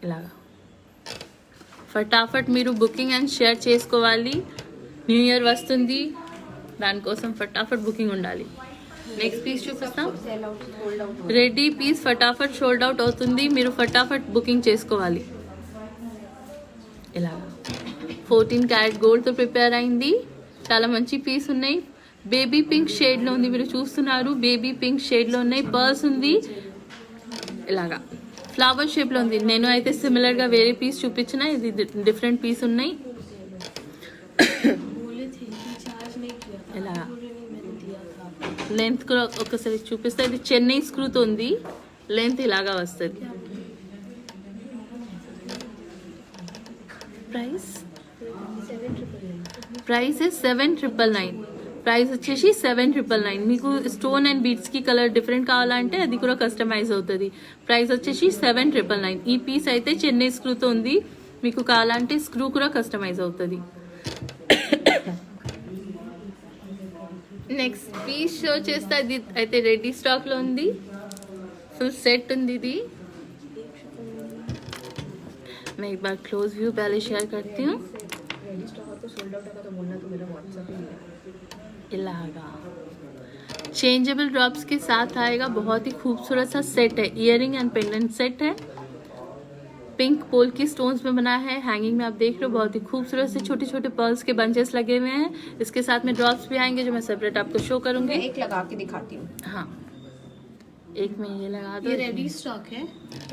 ఇలాగా ఫటాఫట్ మీరు బుకింగ్ అండ్ షేర్ చేసుకోవాలి. న్యూ ఇయర్ వస్తుంది, దానికోసం ఫటాఫట్ బుకింగ్ ఉండాలి. నెక్స్ట్ పీస్ చూపిస్తాం. Sale out, sold out. Ready piece ఫటాఫట్ షోల్డ్ అవుట్ అవుతుంది. మీరు ఫటాఫట్ బుకింగ్ చేసుకోవాలి. ఇలా 14 క్యారెట్ గోల్డ్తో ప్రిపేర్ అయింది. చాలా మంచి పీస్ ఉన్నాయి. బేబీ పింక్ షేడ్లో ఉంది, మీరు చూస్తున్నారు. బేబీ పింక్ షేడ్లో ఉన్నాయి. పర్ల్స్ ఉంది. ఇలాగా ఫ్లవర్ షేప్లో ఉంది. నేను అయితే సిమిలర్గా వేరే పీస్ చూపించిన, ఇది డిఫరెంట్ పీస్ ఉన్నాయి. ఇలా లెంత్ కూడా ఒకసారి చూపిస్తే, ఇది చెన్నై స్క్రూతో ఉంది. లెంత్ ఇలాగా వస్తుంది. ప్రైస్ 7,999. ప్రైస్ వచ్చేసి 7,999. మీకు స్టోన్ అండ్ బీడ్స్ కి కలర్ డిఫరెంట్ కావాలంటే అది కూడా కస్టమైజ్ అవుతుంది. ప్రైస్ వచ్చేసి 7,999. ఈ పీస్ అయితే చెన్నై స్క్రూతో ఉంది. మీకు కావాలంటే స్క్రూ కూడా కస్టమైజ్ అవుతుంది. నెక్స్ట్ పీస్ షో చేస్తా. ఇది అయితే రెడీ స్టాక్ లో ఉంది. फुल सेट ఉంది ఇది. मैं एक बार क्लोज व्यू पहले शेयर करती हूँ. इलागा चेंजेबल ड्रॉप्स के साथ आएगा। बहुत ही खूबसूरत सा सेट है, इयरिंग एंड पेंडेंट सेट है। पिंक पोल की स्टोन्स में बना है। हैंगिंग में आप देख रहे हो बहुत ही खूबसूरत से छोटे छोटे पर्ल्स के बंचेस लगे हुए हैं। इसके साथ में ड्रॉप्स भी आएंगे जो मैं सेपरेट आपको शो करूंगी। एक लगा के दिखाती हूँ। हाँ, एक में ये लगा दो। ये रेडी स्टॉक है।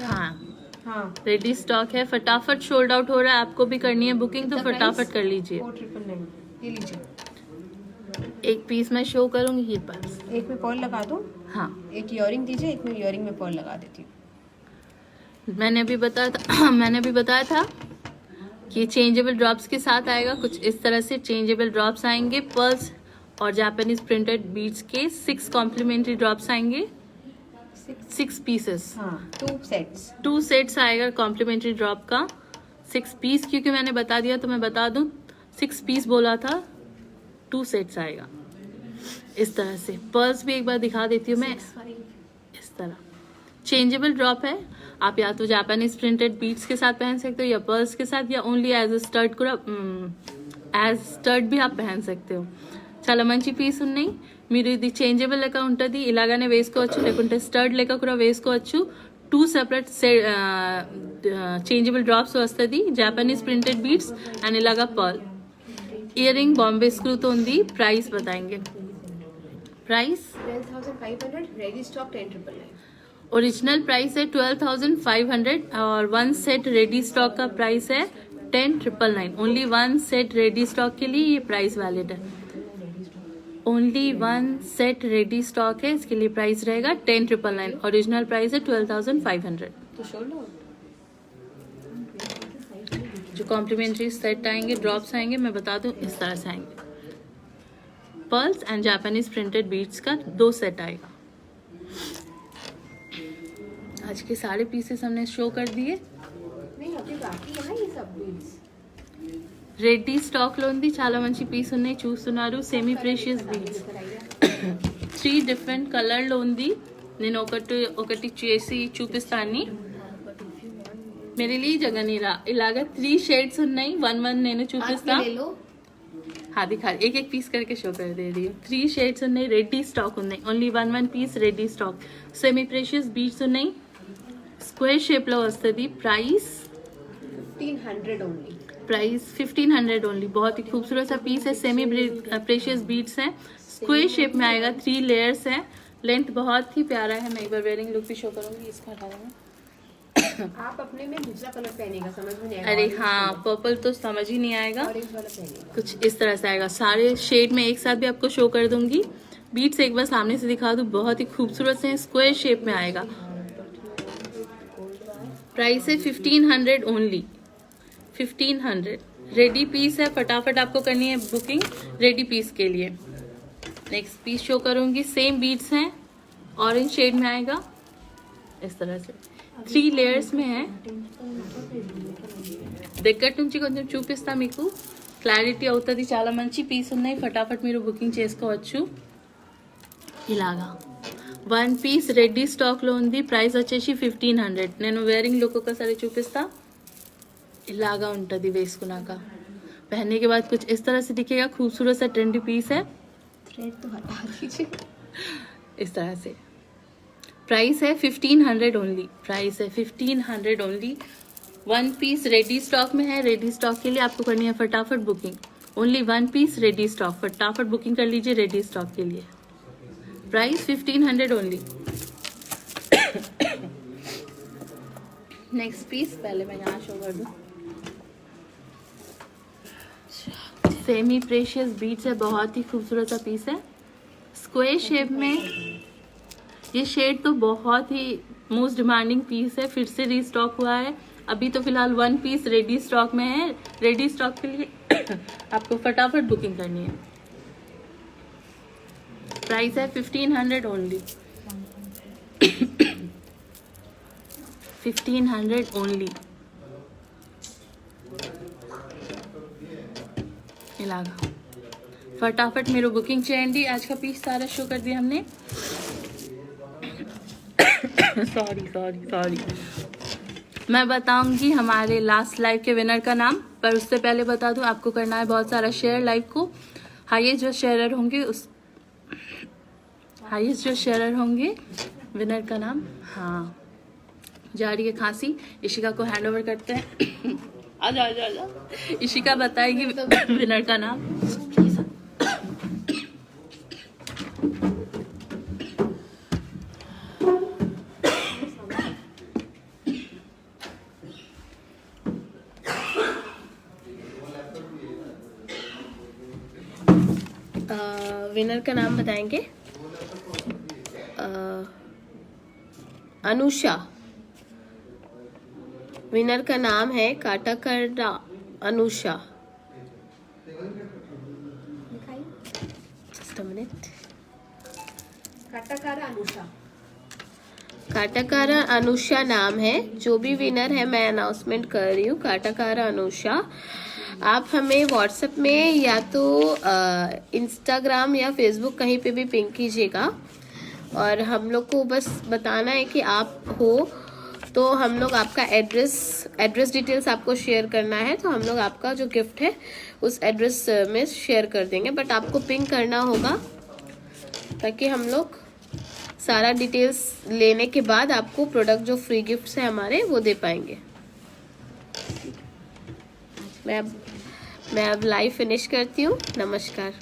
हाँ रेडी स्टॉक है। फटाफट सोल्ड आउट हो रहा है। आपको भी करनी है बुकिंग तो फटाफट कर लीजिए। 4999 ये लीजिए। एक पीस मैं शो करूंगी ये पर्स। एक में पर्ल लगा दो। हाँ, एक इयरिंग दीजिए, एक में इयरिंग में पर्ल लगा देती हूँ। मैंने भी बताया था कि चेंजेबल ड्रॉप्स के साथ आएगा। कुछ इस तरह से चेंजेबल ड्रॉप्स आएंगे। पर्ल्स और जापानीज प्रिंटेड बीड्स के 6 कॉम्प्लीमेंट्री ड्रॉप्स आएंगे। 6 पीसेस। हाँ 2 सेट्स। 2 सेट्स आएगा कॉम्प्लीमेंट्री ड्रॉप का। 6 पीस क्योंकि मैंने बता दिया तो मैं बता दूं, 6 पीस बोला था, 2 सेट्स आएगा इस तरह से। पर्ल्स भी एक बार दिखा देती हूँ मैं। इस तरह चेंजेबल ड्रॉप है। आप या तो जापानीज प्रिंटेड बीड्स के साथ पहन सकते हो या पर्ल्स के साथ, या ओनली एज स्टर्ट भी आप पहन सकते हो। చాలా మంచి పీస్ ఉన్నాయి। మీరు ఇది చేంజబుల్ లెక్క ఉంటుంది, ఇలాగానే వేసుకోవచ్చు, లేకుంటే స్టర్డ్ లెక్క కూడా వేసుకోవచ్చు। 2 సెపరేట్ చేంజబుల్ డ్రాప్స్ వస్తుంది, జాపనీస్ ప్రింటెడ్ బీడ్స్ అండ్ ఇలాగా పర్ల్। ఇయర్ రింగ్ బాంబే స్క్రూతో ఉంది। ప్రైస్ बताएंगे। Price 12500, ready stock 10999। Original price है 12500 और 1 सेट रेडी स्टॉक का प्राइस है 10999। ओनली 1 सेट रेडी स्टॉक के लिए ये प्राइस वैलिड है। ओनली 1 सेट रेडी स्टॉक है, इसके लिए प्राइस रहेगा 10999। ओरिजिनल प्राइस है 12500। तो शोल्ड आउट जो कॉम्प्लीमेंट्री सेट आएंगे, ड्रॉप्स आएंगे, मैं बता दूं इस तरह से आएंगे। Pearls and Japanese printed beads का 2 सेट आएगा। आज के सारे पीसेस हमने शो कर दिए। नहीं अभी बाकी है ना ये सब बीड्स। రెడ్డి స్టాక్ లో ఉంది, చాలా మంచి పీస్ ఉన్నాయి చూస్తున్నారు। Semi precious beads 3 different colour లో ఉంది। నేను ఒకటి చేసి చూపిస్తాను। मेरे लिए जगह नहीं रहा। इलागा 3 शेड्स ఉన్నాయి। 1 నేను చూపిస్తా। ले लो। हाँ दिखा, एक एक पीस करके शो कर दे रही हूँ। 3 షేడ్స్ ఉన్నాయి, రెడ్డి స్టాక్ ఉన్నాయి। ఓన్లీ 1 piece ready stock. Semi precious beads ఉన్నాయి, స్క్వేర్ షేప్ లో వస్తుంది। Price 1500 only. Price 1500 only. बहुत ही खूबसूरत सा पीस है। सेमी प्रेशियस बीड्स है, स्क्वेयर शेप में आएगा। 3 लेयर्स है। लेंथ बहुत ही प्यारा है। मैं एक बार वेयरिंग लुक भी शो करूंगी। इसका हटा देना। आप अपने में दूसरा कलर पहनेगा, समझ में नहीं आएगा। अरे हाँ, पर्पल तो समझ ही नहीं आएगा। ऑरेंज वाला पहनेगा। कुछ इस तरह से आएगा। सारे शेड में एक साथ भी आपको शो कर दूंगी। बीड्स एक बार सामने से दिखा दूं, बहुत ही खूबसूरत से स्क्वेयर शेप में आएगा। प्राइस है 1500 ओनली। 1500 रेडी पीस है। फटाफट आपको करनी है बुकिंग रेडी पीस के लिए। नेक्स्ट पीस शो करूंगी। सेम बीड्स हैं, ऑरेंज शेड में आएगा इस तरह से। 3 लेयर्स में है। దగ్గర నుంచి కొంచెం చూపిస్తా మీకు, క్లారిటీ అవుతుంది। చాలా మంచి పీస్ ఉన్నాయి, ఫటాఫట్ మీరు బుకింగ్ చేసుకోవచ్చు। ఇలాగా 1 పీస్ రెడీ స్టాక్ లో ఉంది। ప్రైస్ వచ్చేసి 1500। నేను వేరింగ్ లుక్ ఒకసారి చూపిస్తా। इलागा ఉంటుంది వేసుకున్నాక। पहनने के बाद कुछ इस तरह से दिखेगा। खूबसूरत सा ट्रेंडी पीस है। थ्रेड तो हटा दीजिए। इस तरह से। प्राइस है 1500 ओनली। प्राइस है 1500 ओनली। 1 पीस रेडी स्टॉक में है। रेडी स्टॉक के लिए आपको करनी है फटाफट booking. Only 1 piece ready stock, फटाफट बुकिंग कर लीजिए रेडी स्टॉक के लिए। Price 1500 only. नेक्स्ट पीस पहले मैं यहाँ शो कर दूँ। सेमी प्रेशियस बीड्स है, बहुत ही खूबसूरत सा पीस है। स्क्वेयर शेप में ये शेड तो बहुत ही मोस्ट डिमांडिंग पीस है। फिर से रीस्टॉक हुआ है। अभी तो फिलहाल 1 पीस रेडी स्टॉक में है। रेडी स्टॉक के लिए आपको फटाफट बुकिंग करनी है। प्राइस है 1500 ओनली। 1500 ఓన్లీ। ఇలాగా फटाफट మీరు బుకింగ్ చేయండి। आज का पीस सारा शो कर दिया हमने। सॉरी मैं बताऊंगी हमारे लास्ट लाइव के विनर का नाम, पर उससे पहले बता दूं आपको करना है बहुत सारा शेयर लाइव को। हाईएस्ट जो शेयरर होंगे विनर का नाम, हाँ जा रही है खांसी, इशिका को हैंड ओवर करते हैं। आजा आजा आजा, इशिका बताएगी विनर का नाम। विनर का नाम बताएंगे। अनुषा, विनर का नाम है Katakara Anusha. Just a minute. Katakara Anusha, Katakara Anusha नाम है। जो भी विनर है मैं अनाउंसमेंट कर रही हूँ, काटाकारा अनुषा। आप हमें व्हाट्सएप में या तो इंस्टाग्राम या फेसबुक कहीं पे भी पिंग कीजिएगा और हम लोग को बस बताना है कि आप हो, तो हम लोग आपका एड्रेस डिटेल्स आपको शेयर करना है, तो हम लोग आपका जो गिफ्ट है उस एड्रेस में शेयर कर देंगे। बट आपको पिंग करना होगा ताकि हम लोग सारा डिटेल्स लेने के बाद आपको प्रोडक्ट जो फ्री गिफ्ट्स है हमारे वो दे पाएंगे। मैं अब लाइव फिनिश करती हूँ। नमस्कार।